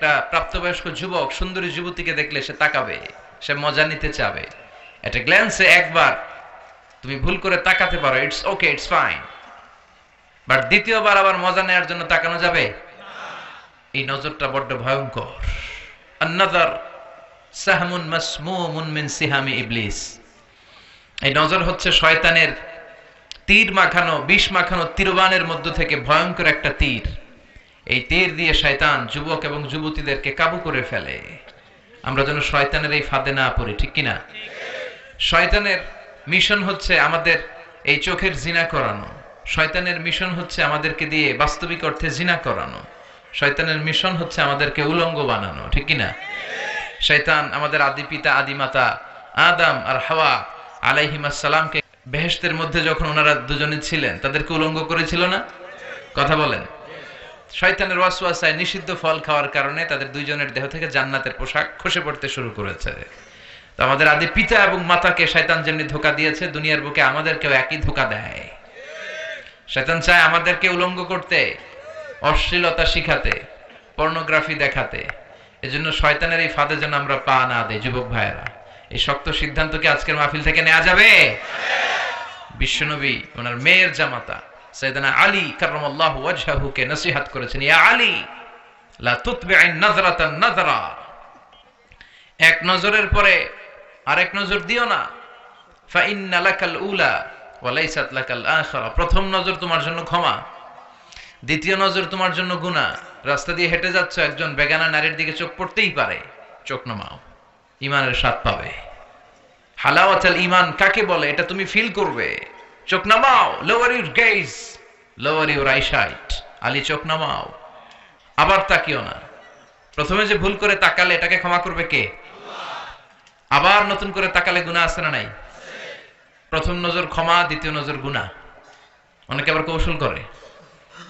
একটা প্রাপ্তবয়স্ক যুবক সুন্দরী যুবতীকে দেখলে সে তাকাবে, সে মজা নিতে চাবে। একটা গ্ল্যান্সে একবার তুমি ভুল করে তাকাতে পারো, it's okay, it's fine, but দ্বিতীয়বার আবার মজা নেওয়ার জন্য তাকানো যাবে? এই নজরটা বড্ড ভয়ঙ্কর। আন-নাযার সাহমুন মাসমুমুন মিন সিহামি ইবলিস। এই নজর হচ্ছে শয়তানের তীর মাখানো, বিষ মাখানো তীরবানের মধ্য থেকে ভয়ঙ্কর একটা তীর। এই তীর দিয়ে শয়তান যুবক এবং যুবতীদেরকে কাবু করে ফেলে। আমরা যেন শয়তানের এই ফাঁদে না পড়ি, ঠিক কিনা? শয়তানের মিশন হচ্ছে আমাদের এই চোখের জিনা করানো। শয়তানের মিশন হচ্ছে আমাদেরকে দিয়ে বাস্তবিক অর্থে জিনা করানো। শয়তানের মিশন হচ্ছে আমাদেরকে উলঙ্গ বানানো, ঠিক কিনা? শয়তান আমাদের আদি পিতা আদি মাতা আদম আর হাওয়া আলাইহিমাস সালামকে বেহেশতের মধ্যে যখন ওনারা দুজনে ছিলেন তাদেরকে উলঙ্গ করেছিল না? কথা বলেন। শয়তানের ওয়াসওয়াসায় নিষিদ্ধ ফল খাওয়ার কারণে তাদের দুইজনের দেহ থেকে জান্নাতের পোশাক খসে পড়তে শুরু করেছে। তো আমাদের আদি পিতা এবং মাতাকে শয়তান যেমনি ধোঁকা দিয়েছে, দুনিয়ার বুকে আমাদেরকেও একই ধোঁকা দেয়। শয়তান চায় আমাদেরকে উলঙ্গ করতে, অশ্লীলতা শিখাতে, পর্নোগ্রাফি দেখাতে। এজন্য শয়তানের এই ফাঁদে যেন আমরা পা না দেই। যুবক ভাইয়েরা, এই শক্ত সিদ্ধান্তকে আজকের মাহফিল থেকে নেওয়া যাবে? বিশ্বনবী ওনার মেয়ের জামাতা সাইয়েদনা আলী কাররামাল্লাহু ওয়াজহাহুকে নসিহত করেছেন, ইয়া আলী লা তুতবি'ন নাযরাতান নাযরা, এক নজরের পরে আরেক নজর দিও না। ফা ইন্না লাকাল উলা ওয়া লাইসাত লাকাল আখিরা, প্রথম নজর তোমার জন্য ক্ষমা, দ্বিতীয় নজর তোমার জন্য গুনাহ। রাস্তা দিয়ে হেঁটে যাচ্ছ, একজন বেগানা নারীর দিকে চোখ পড়তেই পারে, চোখ নামাও, ঈমানের স্বাদ পাবে। হালাওয়াতুল ঈমান কাকে বলে এটা তুমি ফিল করবে। চোখ নামাও, lower your gauge, lower your eyesight. Ali চোখ নামাও, আবার তাকিও না। প্রথমে যে ভুল করে তাকালে এটাকে ক্ষমা করবে কে? আবার নতুন করে তাকালে গুনাহ আছে না নাই? প্রথম নজর ক্ষমা, দ্বিতীয় নজর গুনাহ। অনেকে আবার কৌশল করে,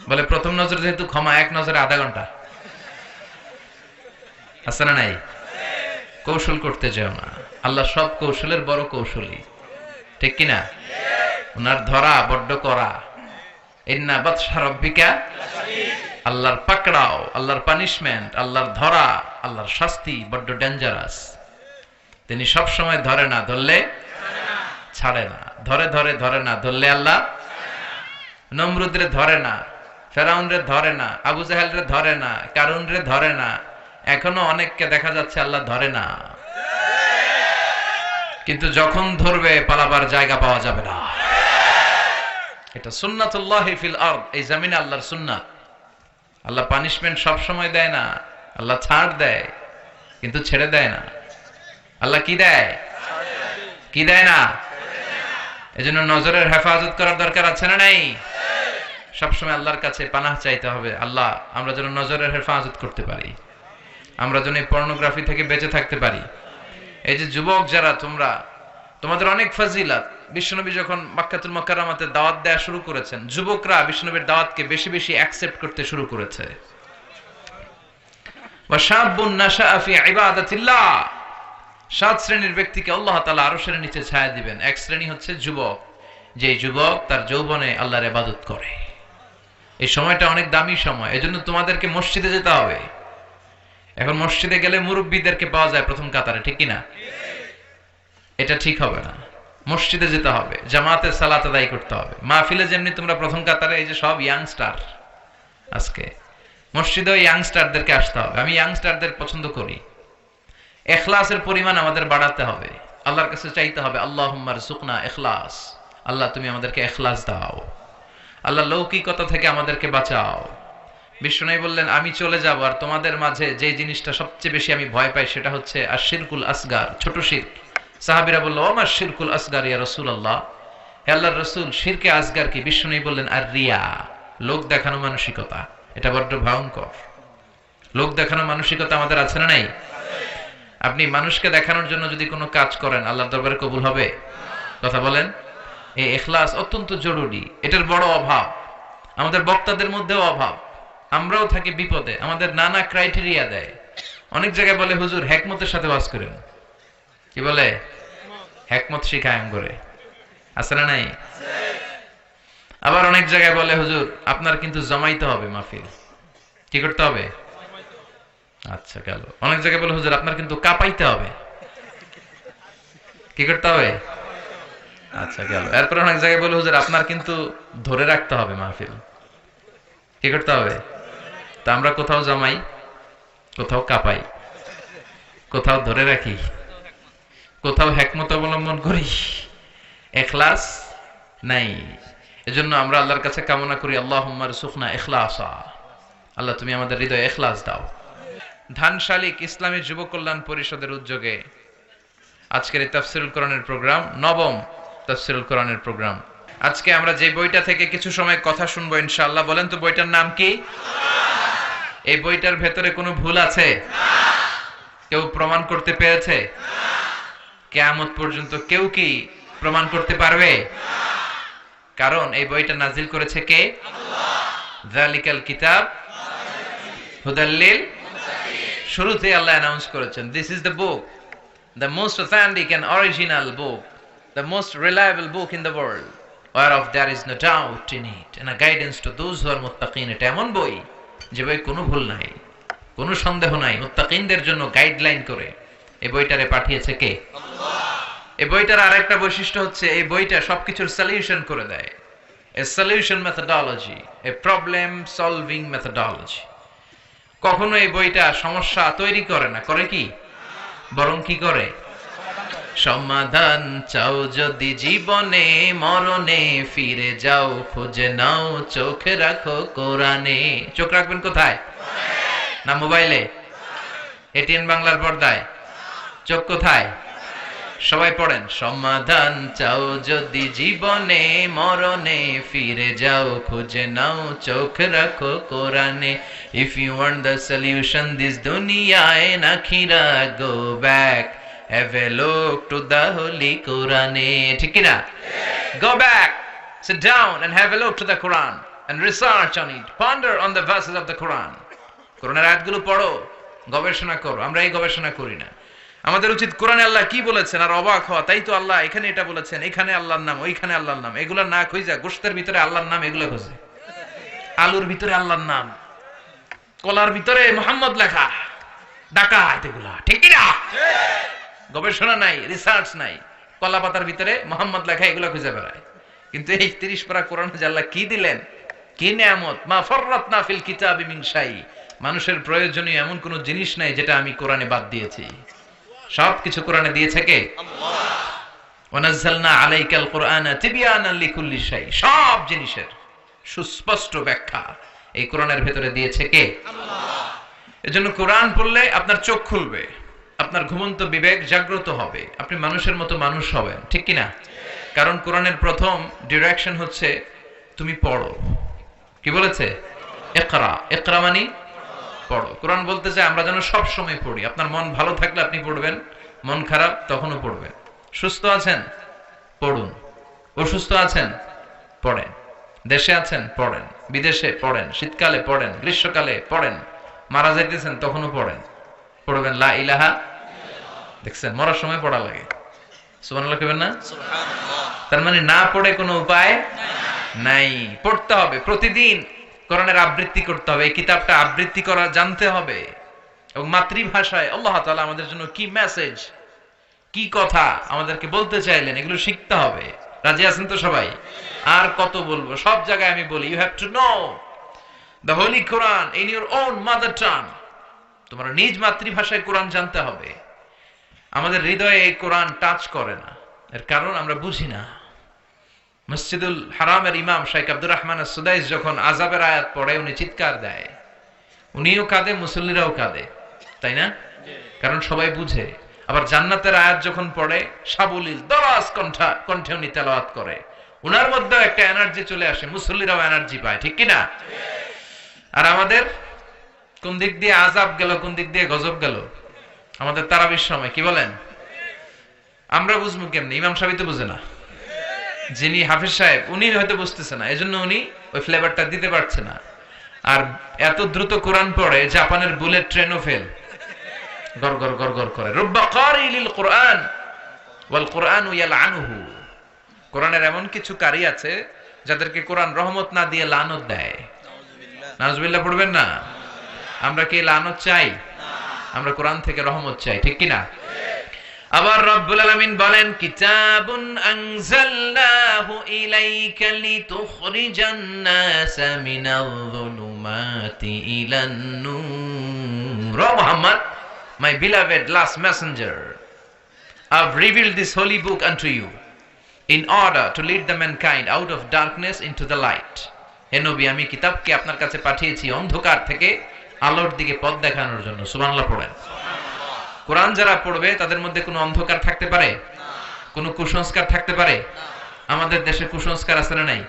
বলে প্রথম নজর যেহেতু ক্ষমা, এক নজরে আধা ঘন্টা। আছে না নাই? কৌশল করতে যেও না। আল্লাহ সব কৌশলের বড় কৌশলী, ঠিক কিনা? ওনার ধরা বড্ড করা। ইন্না বাতশা রাব্বিকা, আল্লাহর পাকড়াও, আল্লাহর পানিশমেন্ট, আল্লাহর ধরা, আল্লাহর শাস্তি বড্ড ডেঞ্জারাস। তিনি সব সময় ধরে না, ধরলে ছাড়ে না। ধরে ধরে ধরে না, ধরলে আল্লাহ। নমরুদরে ধরে না, ফেরাউনরে ধরে না, আবু জাহেলরে ধরে না, কারুনরে ধরে না। এখনো অনেককে দেখা যাচ্ছে আল্লাহ ধরে না, কিন্তু যখন ধরবে পালাবার জায়গা পাওয়া যাবে না। এটা সুন্নাতুল্লাহি ফিল আরদ, এই জমিনে আল্লাহর সুন্নাত। আল্লাহ পানিশমেন্ট সব সময় দেয় না, আল্লাহ ছাড় দেয়, কিন্তু ছেড়ে দেয় না। আল্লাহ কি দেয়? কি দেয় না? এজন্য নজরের হেফাজত করার দরকার আছে না নাই? সবসময় আল্লাহর কাছে পানাহ চাইতে হবে। আল্লাহ, আমরা যেন নজরের হেফাজত করতে পারি, আমরা যেন এই পর্নোগ্রাফি থেকে বেঁচে থাকতে পারি। এই যে যুবক যারা তোমরা, তোমাদের অনেক ফাজিলাত। বিশ্বনবী যখন মক্কাতুল মুকাররমাতে দাওয়াত দেয়া শুরু করেছেন, যুবকরা বিশ্বনবীর দাওয়াতকে বেশি বেশি অ্যাকসেপ্ট করতে শুরু করেছে। ওয়া শাবুন নাশাআ ফি ইবাদাতিল্লাহ, 7 শ্রেণীর ব্যক্তিকে আল্লাহ তাআলা আরশের নিচে ছায়া দিবেন। এক শ্রেণী হচ্ছে যুবক, যে যুবক তার যৌবনে আল্লাহর ইবাদত করে। এই সময়টা অনেক দামি সময়, এজন্য তোমাদেরকে মসজিদে যেতে হবে। এখন মসজিদে গেলে মুরব্বীদেরকে পাওয়া যায় প্রথম কাতারে, ঠিক কিনা? এটা ঠিক হবে না। মসজিদে যেতে হবে, জামাতে সালাত আদায় করতে হবে। মাহফিলে যেমনি তোমরা প্রথম কাতারে, এই যে সব ইয়াংস্টার আজকে, মসজিদেও ইয়াংস্টারদেরকে আসতে হবে। আমি ইয়াংস্টারদের পছন্দ করি। ইখলাসের পরিমাণ আমাদের বাড়াতে হবে। আল্লাহর কাছে চাইতে হবে, আল্লাহুম্মা রযুকনা ইখলাস, আল্লাহ তুমি আমাদেরকে ইখলাস দাও। আল্লাহ লৌকিকতা থেকে আমাদেরকে বাঁচাও। বিষ্ণু বললেন, আমি চলে যাব, আর তোমাদের মাঝে যে জিনিসটা সবচেয়ে বেশি আমি ভয় পাই সেটা হচ্ছে আশিরকুল আসগার, ছোট শিরক। সাহাবীরা বলল, ওমা শিরকুল আসগার ইয়া রাসূলুল্লাহ, হে আল্লাহর রাসূল, শিরকে আসগার কি? বিষ্ণু বললেন, আর রিয়া, লোক দেখানো মানসিকতা। এটা বড্ড ভয়ঙ্কর। লোক দেখানো মানসিকতা আমাদের আছে না নাই? আপনি মানুষকে দেখানোর জন্য যদি কোনো কাজ করেন, আল্লাহর দরবারে কবুল হবে? কথা বলেন। এই ইখলাস অত্যন্ত জরুরি, এটার বড় অভাব। আমাদের বক্তাদের মধ্যেও অভাব। আমরাও থাকি বিপদে, আমাদের নানা ক্রাইটেরিয়া দেয়। অনেক জায়গায় বলে, হুজুর হেকমতের সাথে ওয়াজ করেন। কি বলে? হেকমত শিখায় আম করে। আছে না নাই? আবার অনেক জায়গায় বলে, হুজুর আপনার কিন্তু জমাইতে হবে মাহফিল। কি করতে হবে? আচ্ছা গেল। অনেক জায়গায় বলে হুজুর আপনার কিন্তু কাঁপাইতে হবে, কি করতে হবে? আচ্ছা গেল। এরপর অনেক জায়গায় বলে হুজুর আপনার কিন্তু ধরে রাখতে হবে মাহফিল, কি করতে হবে? তা আমরা কোথাও জামাই, কোথাও কাঁপাই, কোথাও ধরে রাখি, কোথাও হেকমত অবলম্বন করি, এখলাস নাই। এজন্য আমরা আল্লাহর কাছে কামনা করি, আল্লাহুম্মা রযুকনা ইখলাসা, আল্লাহ তুমি আমাদের হৃদয়ে ইখলাস দাও। ধানশালিক ইসলামী যুব কল্যাণ পরিষদের উদ্যোগে আজকের এই তাফসীরুল কোরআনের প্রোগ্রাম, নবম তাফসীরুল কোরআনের প্রোগ্রাম। আজকে আমরা যে বইটা থেকে কিছু সময় কথা শুনবো ইনশাআল্লাহ, বলেন তো বইটার নাম কি? এই বইটার ভেতরে কোনো ভুল আছে? কেউ প্রমাণ করতে পেরেছে? কিয়ামত পর্যন্ত কেউ কি প্রমাণ করতে পারবে? কারণ এই বইটা নাজিল করেছে কে? যালিকাল কিতাব হুদাল লিল মুত্তাকিন। শুরুতে আল্লাহ অ্যানাউন্স করেছেন, this is the book, the most authentic and original book, the most reliable book in the world, whereof there is no doubt in it, and a guidance to those who are muttaqin. এটা এমন বই যে বই কোনো ভুল নাই, কোনো সন্দেহ নাই, মুত্তাকিনদের জন্য গাইডলাইন করে এই বইটারে পাঠিয়েছে কে? আল্লাহ। এই বইটার আরেকটা বৈশিষ্ট্য হচ্ছে এই বইটা সবকিছুর সলিউশন করে দেয়, a solution methodology, a problem solving methodology। কখনো এই বইটা সমস্যা তৈরি করে না, করে কি? বরং কি করে? সমাধান চাও যদি জীবনে, মরণে ফিরে যাও, খুঁজে নাও চোখ রাখো কোরআনে। চোখ রাখবেন কোথায়? না মোবাইলে, এটিএন বাংলার পর্দায়? চোখ কোথায়? সবাই পড়েন, সমাধান চাও যদি জীবনে, মরণে ফিরে যাও, খুঁজে নাও চোখ রাখো কোরআনে। If you want the solution this dunya and akhira, go back, have a look to the holy Quran. ঠিক কি না? Go back, sit down and have a look to the Quran and research on it, ponder on the verses of the Quran. কোরআনের আয়াতগুলো পড়ো, গবেষণা করো। আমরা এই গবেষণা করি না। আমাদের উচিত কোরআনে আল্লাহ কি বলেছেন আর অবাক হওয়া, তাই তো আল্লাহ এখানে এটা বলেছেন, এখানে আল্লাহর নাম, ওইখানে আল্লাহর নাম। এগুলা না খুঁজা গোশতের ভিতরে আল্লাহর নাম এগুলো খোঁজে, আলুর ভিতরে আল্লাহর নাম, কলার ভিতরে মোহাম্মদ লেখা, ডাকাত এগুলা, ঠিক কি না? গবেষণা নাই, রিসার্চ নাই, কলা পাতার ভিতরে মোহাম্মদ লেখা, এগুলা খুঁজে বেড়ায়। কিন্তু এই 30 পারা কোরআনে যে আল্লাহ কি দিলেন, কি নিয়ামত, মা ফাররাতনা ফিল কিতাবি মিন শাই, মানুষের প্রয়োজনীয় এমন কোন জিনিস নাই যেটা আমি কোরআনে বাদ দিয়েছি। সবকিছু কোরআনে দিয়েছে কে? আল্লাহ। ওয়ানাজ্জালনা আলাইকাল কুরআনা তিবয়ানান লিকুল্লি শাই, সব জিনিসের সুস্পষ্ট ব্যাখ্যা এই কোরআনের ভেতরে দিয়েছে কে? আল্লাহ। এজন্য কোরআন পড়লে আপনার চোখ খুলবে, আপনার ঘুমন্ত বিবেক জাগ্রত হবে, আপনি মানুষের মতো মানুষ হবেন, ঠিক কি না? কারণ কোরআনের প্রথম ডিরেকশন হচ্ছে তুমি পড়ো। কি বলেছে? ইকরা, ইকরা মানে পড়ো। কোরআন বলতে চায় আমরা যেন সব সময় পড়ি। আপনার মন ভালো থাকলে আপনি পড়বেন, মন খারাপ তখনও পড়বেন। সুস্থ আছেন পড়ুন, অসুস্থ আছেন পড়েন, দেশে আছেন পড়েন, বিদেশে পড়েন, শীতকালে পড়েন, গ্রীষ্মকালে পড়েন, মারা যাইতেছেন তখনও পড়েন, পড়বেন লা ইলাহা। দেখছেন মরার সময় পড়া লাগে, সুবহানাল্লাহ কইবেন না? সুবহানাল্লাহ। তার মানে না পড়ে কোনো উপায় নাই, পড়তে হবে প্রতিদিন। কোরআনের আবৃত্তি করতে হবে, এই কিতাবটা আবৃত্তি করা জানতে হবে, এবং মাতৃভাষায় আল্লাহ তাআলা আমাদের জন্য কি মেসেজ, কি কথা আমাদেরকে বলতে চাইলেন এগুলো শিখতে হবে। রাজি আছেন তো সবাই? আর কত বলবো, সব জায়গায় আমি বলি you have to know the holy Quran in your own mother tongue. তোমার নিজ মাতৃভাষায় কোরআন জানতে হবে। আমাদের হৃদয়ে এই কোরআন টাচ করে না, এর কারণ আমরা বুঝি না। মসজিদুল হারামের ইমাম শাইখ আব্দুর রহমান আস-সুদাইস যখন আযাবের আয়াত পড়ে উনি চিৎকার দেয়, উনিও কাঁদে, মুসল্লিরাও কাঁদে, তাই না? কারণ সবাই বুঝে। আবার জান্নাতের আয়াত যখন পড়ে সাবলীল দরাজ কণ্ঠে উনি তেলাওয়াত করে, উনার মধ্যে একটা এনার্জি চলে আসে, মুসল্লিরাও এনার্জি পায়, ঠিক কি না? আর আমাদের কোন দিক দিয়ে আযাব গেল, কোন দিক দিয়ে গজব গেল আমাদের তারাবির সময়, কি বলেন? আমরা বুঝবো কেমনে? ইমাম সাহেব তো বুঝে না, যিনি হাফেজ সাহেব উনি হয়তো বুঝতেছে না, এজন্য উনি ওই ফ্লেভারটা দিতে পারছে না। আর এত দ্রুত কোরআন পড়ে জাপানের বুলেট ট্রেনও ফেল, গর গর গর গর করে। রুব্বা কারিলিল কোরআন ওয়াল কোরআনু ইয়ালআনুহু। কোরআনের এমন কিছু কারি আছে যাদেরকে কোরআন রহমত না দিয়ে লানত দেয়। নাউজুবিল্লাহ পড়বেন না? আমরা কি লানত চাই? আমরা কোরআন থেকে রহমত চাই, ঠিক কি না? আবার রব্বুল আলামিন বলেন, কিতাবুন আনজালনাহু ইলাইকা লিতুখরিজান নাসা মিনাল যুলুমাতি ইলান নূর। ও Muhammad, my beloved last messenger, I've revealed this holy book unto you in order to lead the mankind out of darkness into the light. হে নবী, আমি কিতাবকে আপনার কাছে পাঠিয়েছি অন্ধকার থেকে আলোর দিকে পথ দেখানোর জন্য। সুবহানাল্লাহ পড়েন। কোরআন যারা পড়বে তাদের মধ্যে কোনো অন্ধকার থাকতে পারে? কোনো কুসংস্কার থাকতে পারে? আমাদের দেশে কুসংস্কার আছে না নাই?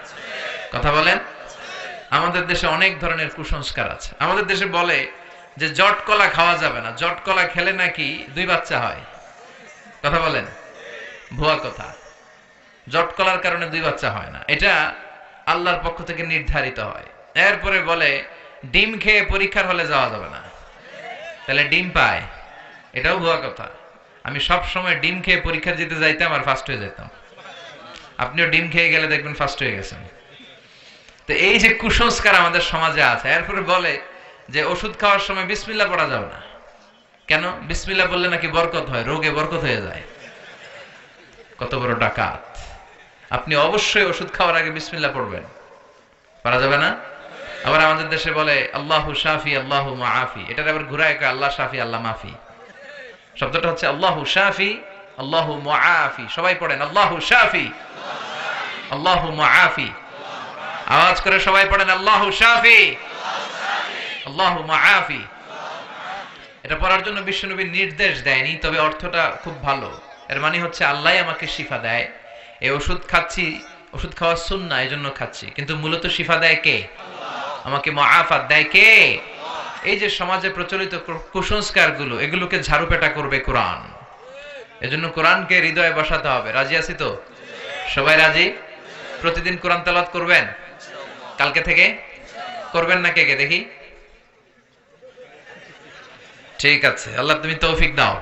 কথা বলেন। আমাদের দেশে অনেক ধরনের কুসংস্কার আছে। আমাদের দেশে বলে যে জট কলা খাওয়া যাবে না, জট কলা খেলে নাকি 2 বাচ্চা হয়। কথা বলেন। ভুয়া কথা। জট কলার কারণে 2 বাচ্চা হয় না, এটা আল্লাহর পক্ষ থেকে নির্ধারিত হয়। এরপরে বলে ডিম খেয়ে পরীক্ষার হলে যাওয়া যাবে না, তাহলে ডিম পায়, এটাও ভুয়া কথা। আমি সব সময় ডিম খেয়ে পরীক্ষা দিতে যাইতাম আর ফার্স্ট হয়ে যেতাম। আপনিও ডিম খেয়ে গেলে দেখবেন ফার্স্ট হয়ে গেছেন। তো এই যে কুসংস্কার আমাদের সমাজে আছে। এরপরে বলে যে ওষুধ খাওয়ার সময় বিসমিল্লাহ পড়া যাবে না। কেন? বিসমিল্লাহ বললে নাকি বরকত হয়, রোগে বরকত হয়ে যায়। কত বড় ডাকাত! আপনি অবশ্যই ওষুধ খাওয়ার আগে বিসমিল্লাহ পড়বেন, পারা যাবে না। আবার আমাদের দেশে বলে আল্লাহু শাফি আল্লাহু মুআফি, এটার আবার ঘুরায় কয় আল্লাহ শাফি আল্লাহ মাফি। শব্দটা হচ্ছে আল্লাহু শাফি আল্লাহু মুআফি। সবাই পড়েন আল্লাহু শাফি আল্লাহু মুআফি। আওয়াজ করে সবাই পড়েন আল্লাহু শাফি আল্লাহু মুআফি। এটা পড়ার জন্য বিশ্বনবী নির্দেশ দেয়নি, তবে অর্থটা খুব ভালো। এর মানে হচ্ছে আল্লাহই আমাকে শিফা দেয়। এই ওষুধ খাচ্ছি, ওষুধ খাওয়া সুন্নাহ, এজন্য খাচ্ছি, কিন্তু মূলত শিফা দেয় কে? আমাকে মুআফাত দেয় কে? এই যে সমাজে প্রচলিত কুসংস্কার গুলো, এগুলোকে ঝাড়ুপেটা করবে কোরআন। এজন্য কোরআনকে হৃদয়ে বসাতে হবে। রাজি আছি তো? সবাই রাজি? প্রতিদিন কোরআন তেলাওয়াত করবেন? কালকে থেকে করবেন না? কে কে দেখি? ঠিক আছে, আল্লাহ তুমি তৌফিক দাও।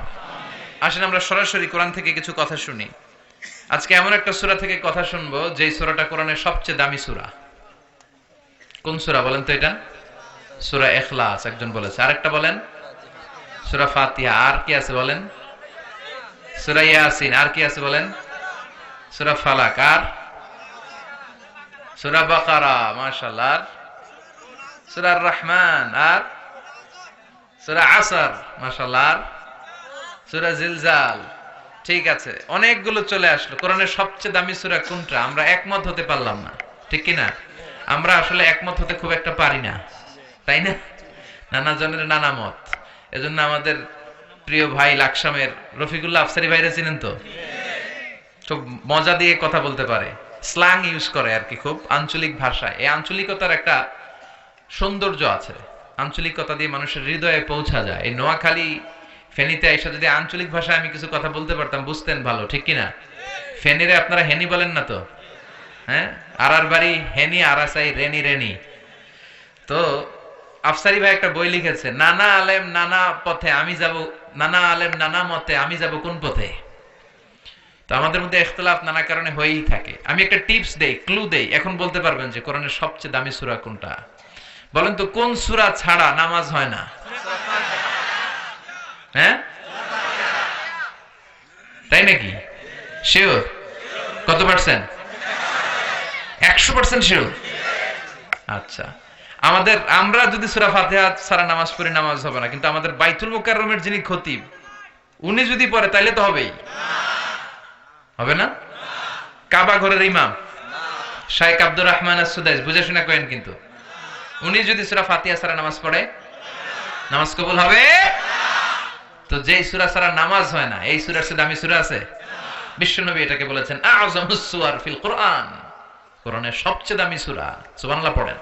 আসেন আমরা সরাসরি কোরআন থেকে কিছু কথা শুনি। আজকে এমন একটা সূরা থেকে কথা শুনবো যে সূরাটা কোরআনের সবচেয়ে দামি সূরা। কোন সূরা বলেন তো? এটা সূরা ইখলাস একজন বলেছে, আরেকটা বলেন সূরা ফাতিহা, আর কি আছে বলেন? সূরা ইয়াসিন, আর কি আছে বলেন? সূরা ফালাক, আর সূরা বাকারা, মাশাআল্লাহ, সূরা আর রহমান, আর সূরা আসর, মাশাআল্লাহ, সূরা জিলজাল। ঠিক আছে, অনেকগুলো চলে আসলো। কোরআনের সবচেয়ে দামি সূরা কোনটা? আমরা একমত হতে পারলাম না, ঠিক কি না? আমরা আসলে একমত হতে খুব একটা পারি না, তাই না? নানা জনের নানা মত। এজন্য আমাদের প্রিয় ভাই লাকসামের রফিকুল্লাহ আফসারি ভাইরা চিনেন তো? খুব মজা দিয়ে কথা বলতে পারে, স্ল্যাং ইউজ করে আর কি, খুব আঞ্চলিক ভাষায়। এই আঞ্চলিকতার একটা সৌন্দর্য আছে, আঞ্চলিকতা দিয়ে মানুষের হৃদয়ে পৌঁছা যায়। এই নোয়াখালী ফেনীতে এসে যদি আঞ্চলিক ভাষায় আমি কিছু কথা বলতে পারতাম, বুঝতেন ভালো, ঠিক কিনা? ফেনীরে আপনারা হেনি বলেন না তো? হ্যাঁ, আর বাড়ি হেনি, আরাসাই রেনি রেনি। তো আফসারি ভাই একটা বই লিখেছে, নানা আলেম নানা পথে আমি যাব, নানা আলেম নানা মতে আমি যাব কোন পথে। তো আমাদের মধ্যে ইখতিলাফ নানা কারণে হয়েই থাকে। আমি একটা টিপস দেই, ক্লু দেই, এখন বলতে পারবেন যে কোরআনের সবচেয়ে দামি সূরা কোনটা? বলেন তো, কোন সূরা ছাড়া নামাজ হয় না? হ্যাঁ, তাই নাকি? শিওর? কত পার্সেন্ট? 100% শিওর? আচ্ছা, আমরা যদি সূরা ফাতিহা ছাড়া নামাজ পড়ি, নামাজ হবে না। কিন্তু আমাদের বাইতুল মুকাররমের যিনি খতিব, উনি যদি পড়ে তাইলে তো হবেই, হবে না? কাবা ঘরের ইমাম শাইখ আব্দুর রহমান আস-সুদাইস, বুঝে শুনে কয়েন, কিন্তু উনি যদি সূরা ফাতিহা ছাড়া নামাজ পড়ে, নামাজ কবুল হবে? তো যেই সূরা ছাড়া নামাজ হয় না, এই সূরার চেয়ে দামি সূরা আছে? বিশ্বনবী এটাকে বলেছেন আযমুস সুওয়ার ফিল কুরআন, কোরআনের সবচেয়ে দামি সূরা। সুবহানাল্লাহ পড়েন।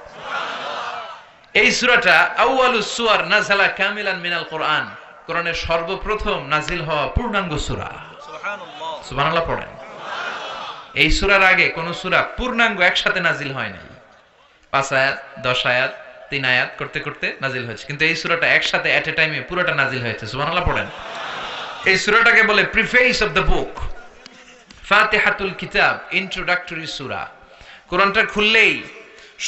এই সূরাটা আউয়ালুস সুওয়ার নাযালা কামিলান মিনাল কুরআন, কোরআনের সর্বপ্রথম নাজিল হওয়া পূর্ণাঙ্গ সূরা। সুবহানাল্লাহ, সুবহানাল্লাহ পড়েন। এই সূরার আগে কোন সূরা পূর্ণাঙ্গ একসাথে নাজিল হয় নাই। 5 আয়াত, 10 আয়াত, 3 আয়াত করতে করতে নাজিল হয়েছে, কিন্তু এই সূরাটা একসাথে এট এ টাইমে পুরোটা নাজিল হয়েছে। সুবহানাল্লাহ পড়েন। এই সূরাটাকে বলে প্রিফেস অফ দ্য বুক, ফাতিহাতুল কিতাব, ইন্ট্রোডাক্টরি সূরা। কোরআনটা খুললেই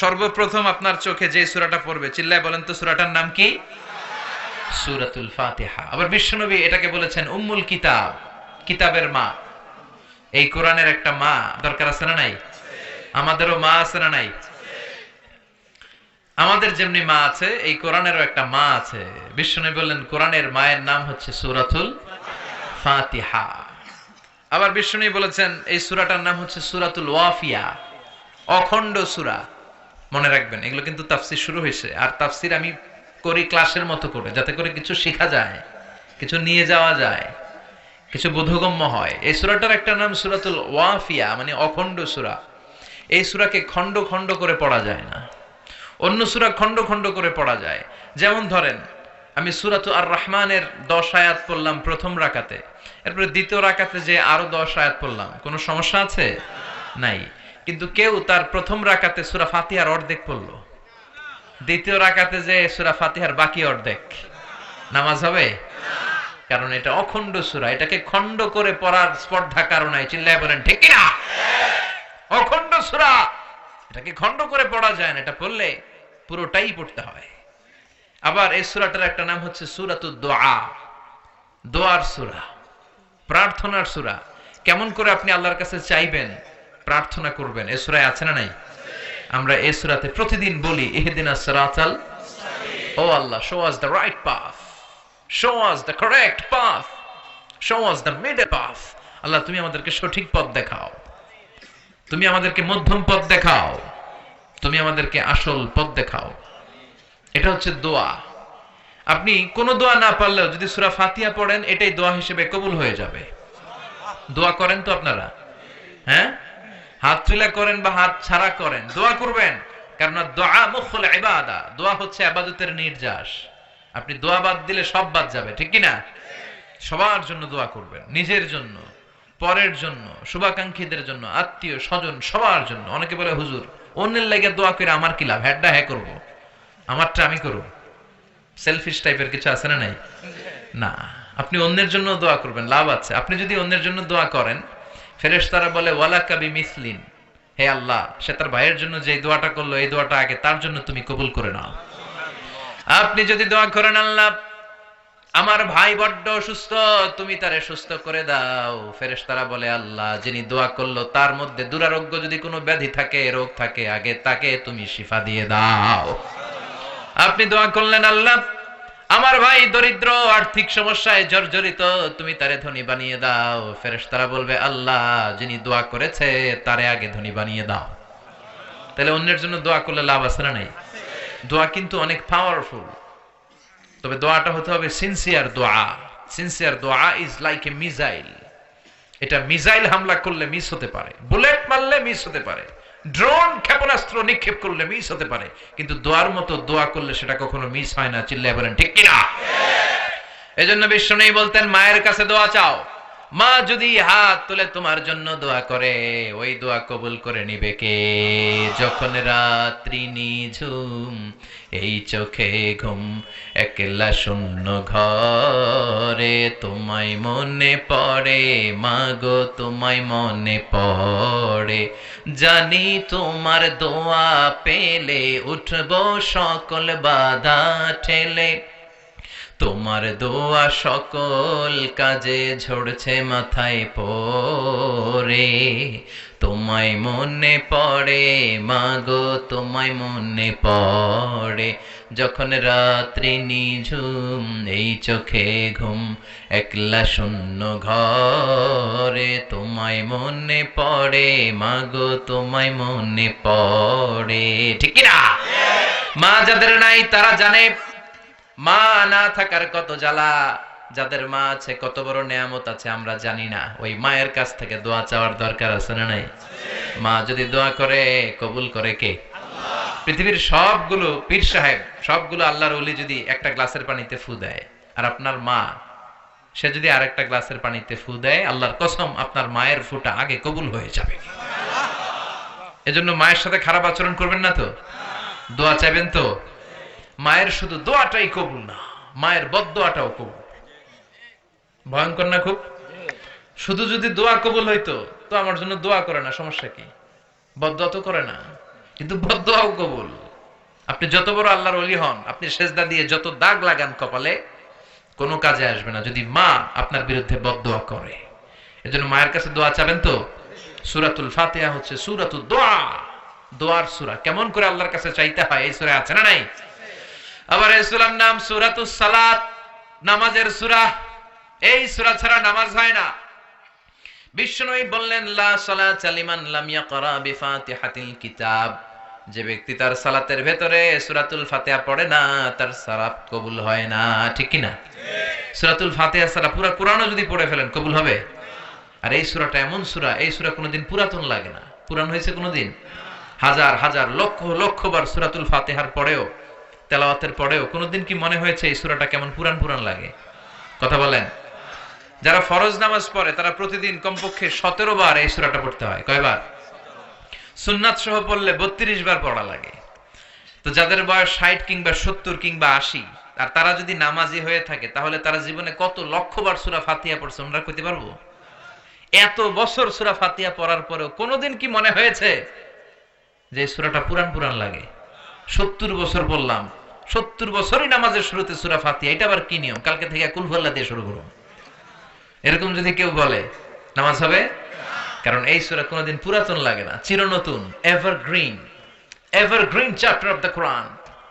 সর্বপ্রথম আপনার চোখে যে সূরাটা পড়বে, চিল্লায় বলেন তো সূরাটার নাম কি? সূরাতুল ফাতিহা। আবার বিশ্বনবী এটাকে বলেছেন উম্মুল কিতাব, কিতাবের মা। এই কোরআনের একটা মা দরকার আছে না নাই? আমাদেরও মা আছে না নাই? আমাদের যেমনি মা আছে, এই কোরআনেরও একটা মা আছে। বিশ্বনবী বললেন কোরআনের মায়ের নাম হচ্ছে সূরাতুল ফাতিহা। আবার বিশ্বনবী বলেছেন এই সূরাটার নাম হচ্ছে সূরাতুল ওয়াফিয়া, অখণ্ড সূরা। মনে রাখবেন, এগুলো কিন্তু তাফসীর শুরু হয়েছে, আর তাফসীর আমি করি ক্লাসের মতো করে, যাতে করে কিছু শেখা যায়, কিছু নিয়ে যাওয়া যায়, কিছু বোধগম্য হয়। এই সূরাটার একটা নাম সূরাতুল ওয়াফিয়া, মানে অখণ্ড সূরা। এই সূরাকে খণ্ড খণ্ড করে পড়া যায় না, অন্য সূরা খণ্ড খণ্ড করে পড়া যায়। যেমন ধরেন, আমি সূরাতু আর রহমানের 10 আয়াত পড়লাম প্রথম রাকাতে, এরপরে দ্বিতীয় রাকাতে যে আরো 10 আয়াত পড়লাম, কোনো সমস্যা আছে? নাই। কিন্তু কেউ তার প্রথম রাকাতে সূরা ফাতিহার অর্ধেক পড়লো, দ্বিতীয় রাকাতে যে সূরা ফাতিহার বাকি অর্ধেক, নামাজ হবে? কারণ এটা অখণ্ড সূরা, এটাকে খণ্ড করে পড়ার স্পর্ধা কারণ নাই। চিল্লায় বলেন ঠিক কি না? অখণ্ড সূরা, এটাকে খণ্ড করে পড়া যায় না, এটা পড়লে পুরোটাই পড়তে হয়। আবার এই সূরাটার একটা নাম হচ্ছে সূরাতুদ দুআ, দোয়ার সূরা, প্রার্থনার সূরা। কেমন করে আপনি আল্লাহর কাছে চাইবেন, প্রার্থনা করবেন, এই সূরায় আছে না নাই? আমরা এই সূরাতে প্রতিদিন বলি ইহদিনাস সিরাতাল মুস্তাকিম, ও Allah, show us the right path, show us the correct path, show us the middle path. Allah, তুমি আমাদেরকে সঠিক পথ দেখাও, তুমি আমাদেরকে মধ্যম পথ দেখাও, তুমি আমাদেরকে আসল পথ দেখাও। এটা হচ্ছে দোয়া। আপনি কোন দোয়া না পারলেও যদি সূরা ফাতিহা পড়েন, এটাই দোয়া হিসেবে কবুল হয়ে যাবে। দোয়া করেন তো আপনারা? হ্যাঁ, হাত তুলে করেন বা হাত ছাড়া করেন, দোয়া করবেন। কারণ দোয়া মুখুল ইবাদা, দোয়া হচ্ছে ইবাদতের নির্যাস। আপনি দোয়া বাদ দিলে সব বাদ যাবে, ঠিক কি না? সবার জন্য দোয়া করবেন, নিজের জন্য, পরের জন্য, শুভাকাঙ্ক্ষীদের জন্য, আত্মীয় স্বজন, সবার জন্য। অনেকে বলে হুজুর অন্যের লাগে দোয়া করে আমার কি লাভ, হ্যাড্ডা হ্যাঁ করবো, আমারটা আমি করব। সেলফিশ টাইপের কিছু আছে না নাই? না, আপনি অন্যের জন্য দোয়া করবেন, লাভ আছে। আপনি যদি অন্যের জন্য দোয়া করেন, ফেরেশতারা বলে ওয়ালাকা বিমিসলিন, হে আল্লাহ, সে তার ভাইয়ের জন্য যে দোয়াটা করলো, এই দোয়াটা আগে তার জন্য তুমি কবুল করে নাও। আপনি যদি দোয়া করেন, আল্লাহ আমার ভাই বড্ড অসুস্থ, তুমি তারে সুস্থ করে দাও, ফেরেশতারা বলে আল্লাহ যিনি দোয়া করলো তার মধ্যে দুরারোগ্য যদি কোনো ব্যাধি থাকে, রোগ থাকে, আগে তাকে তুমি শিফা দিয়ে দাও। আপনি দোয়া করলেন আল্লাহ আমার ভাই দরিদ্র, আর্থিক সমস্যায় জর্জরিত, তুমি তারে ধনী বানিয়ে দাও, ফেরেশতারা বলবে আল্লাহ যিনি দোয়া করেছে তারে আগে ধনী বানিয়ে দাও। তাহলে অন্যের জন্য দোয়া করলে লাভ আছে না নাই? দোয়া কিন্তু অনেক পাওয়ারফুল, তবে দোয়াটা হতে হবে সিনসিয়ার দোয়া। সিনসিয়ার দোয়া ইজ লাইক এ মিসাইল। এটা মিসাইল হামলা করলে মিস হতে পারে, বুলেট মারলে মিস হতে পারে, ড্রোন ক্ষেপণাস্ত্র নিক্ষেপ করলে মিস হতে পারে, কিন্তু দোয়ার মতো দোয়া করলে সেটা কখনো মিস হয় না। চিল্লায় বলেন ঠিক কিনা? এজন্য বিশ্বনবী বলতেন মায়ের কাছে দোয়া চাও। মা যদি হাত তুলে তোমার জন্য দোয়া করে, ওই দোয়া কবুল করে নিবে কে? যখন রাত্রি নিঝুম, এই চোখে ঘুম, একলা শূন্য ঘরে, তোমায় মনে পড়ে মাগো, তোমায় মনে পড়ে, জানি তোমার দোয়া পেলে উঠবো সকল বাধা ঠেলে, তোমার দোয়া সকল কাজে ঝরছে মাথায় পড়ে, তোমায় মনে পড়ে মাগো, তোমায় মনে পড়ে, যখন রাত্রি নিঝুম, এই চোখে ঘুম, একলা শূন্য ঘরে, তোমায় মনে পড়ে মাগো, তোমায় মনে পড়ে। ঠিক না? মা যাদের নাই তারা জানে মা না থাকার কত জ্বালা, যাদের মা আছে কত বড় নেয়ামত আছে আমরা জানি না। ওই মায়ের কাছ থেকে দোয়া চাওয়ার দরকার আছে না নাই? মা যদি দোয়া করে, কবুল করে কে? আল্লাহ। পৃথিবীর সবগুলো পীর সাহেব, সবগুলো আল্লাহর ওলি যদি একটা গ্লাসের পানিতে ফু দেয়, আর আপনার মা সে যদি আরেকটা গ্লাসের পানিতে ফু দেয়, আল্লাহর কসম আপনার মায়ের ফুটা আগে কবুল হয়ে যাবে। এজন্য মায়ের সাথে খারাপ আচরণ করবেন না তো, দোয়া চাইবেন তো। মায়ের শুধু দোয়াটাই কবুল না, মায়ের বদদোয়াটাও কবুল। ভয়ঙ্কর না খুব? শুধু যদি দোয়া কবুল হইতো তো আমার জন্য দোয়া করে না, সমস্যা কি? বদদোয়া তো করে না, কিন্তু বদদোয়াও কবুল। আপনি যত বড় আল্লাহর ওলি হন, আপনি সেজদা দিয়ে যত দাগ লাগান কপালে, কোনো কাজে আসবে না যদি মা আপনার বিরুদ্ধে বদদোয়া করে। এজন্য মায়ের কাছে দোয়া চাবেন তো। সূরাতুল ফাতিহা হচ্ছে সূরাতুদ দোয়া, দোয়ার সূরা। কেমন করে আল্লাহর কাছে চাইতে হয় এই সূরা আছে না নাই? আবার এই সূরার নাম সূরাতুস সালাত, নামাজের সূরা। এই সূরা ছাড়া নামাজ হয় না। বিশ্বনবী বললেন লা সালাতা লিমান লাম ইয়াকরা বিফাতিহাতিল কিতাব, যে ব্যক্তি তার সালাতের ভেতরে সূরাতুল ফাতিহা পড়ে না তার সালাত কবুল হয় না। ঠিক কি না? সূরাতুল ফাতিহা ছাড়া পুরো কোরআনও যদি পড়ে ফেলেন কবুল হবে? আর এই সূরাটা এমন সূরা, এই সূরা কোনোদিন পুরাতন লাগে না। পুরান হয়েছে কোনোদিন? হাজার হাজার লক্ষ লক্ষ বার সূরাতুল ফাতিহার পরেও, তেলাওয়াতের পরেও কোনোদিন কি মনে হয়েছে এই সূরাটা কেমন পুরান পুরান লাগে? কথা বলেন। যারা ফরজ নামাজ পড়ে তারা প্রতিদিন কমপক্ষে 17 বার এই সূরাটা পড়তে হয়। কয়বার? সুন্নাত সহ পড়লে 32 বার পড়া লাগে। তো যাদের বয়স 60 কিংবা 70 কিংবা 80, আর তারা যদি নামাজি হয়ে থাকে তাহলে তারা জীবনে কত লক্ষ বার সূরা ফাতিহা পড়ছে আমরা কইতে পারবো? এত বছর সূরা ফাতিহা পড়ার পরেও কোনোদিন কি মনে হয়েছে যে সূরাটা পুরান পুরান লাগে? 70 বছর বললাম, 70 বছরই নামাজের শুরুতে সূরা ফাতিহা, এটা আবার কি নিয়ম? কালকে থেকে কুল আল্লাহ দিয়ে শুরু করুন, এরকম যদি কেউ বলে নামাজ হবে? কারণ এই সূরা কোনোদিন পুরাতন লাগে না, চিরনতুন, evergreen, evergreen chapter of the Quran.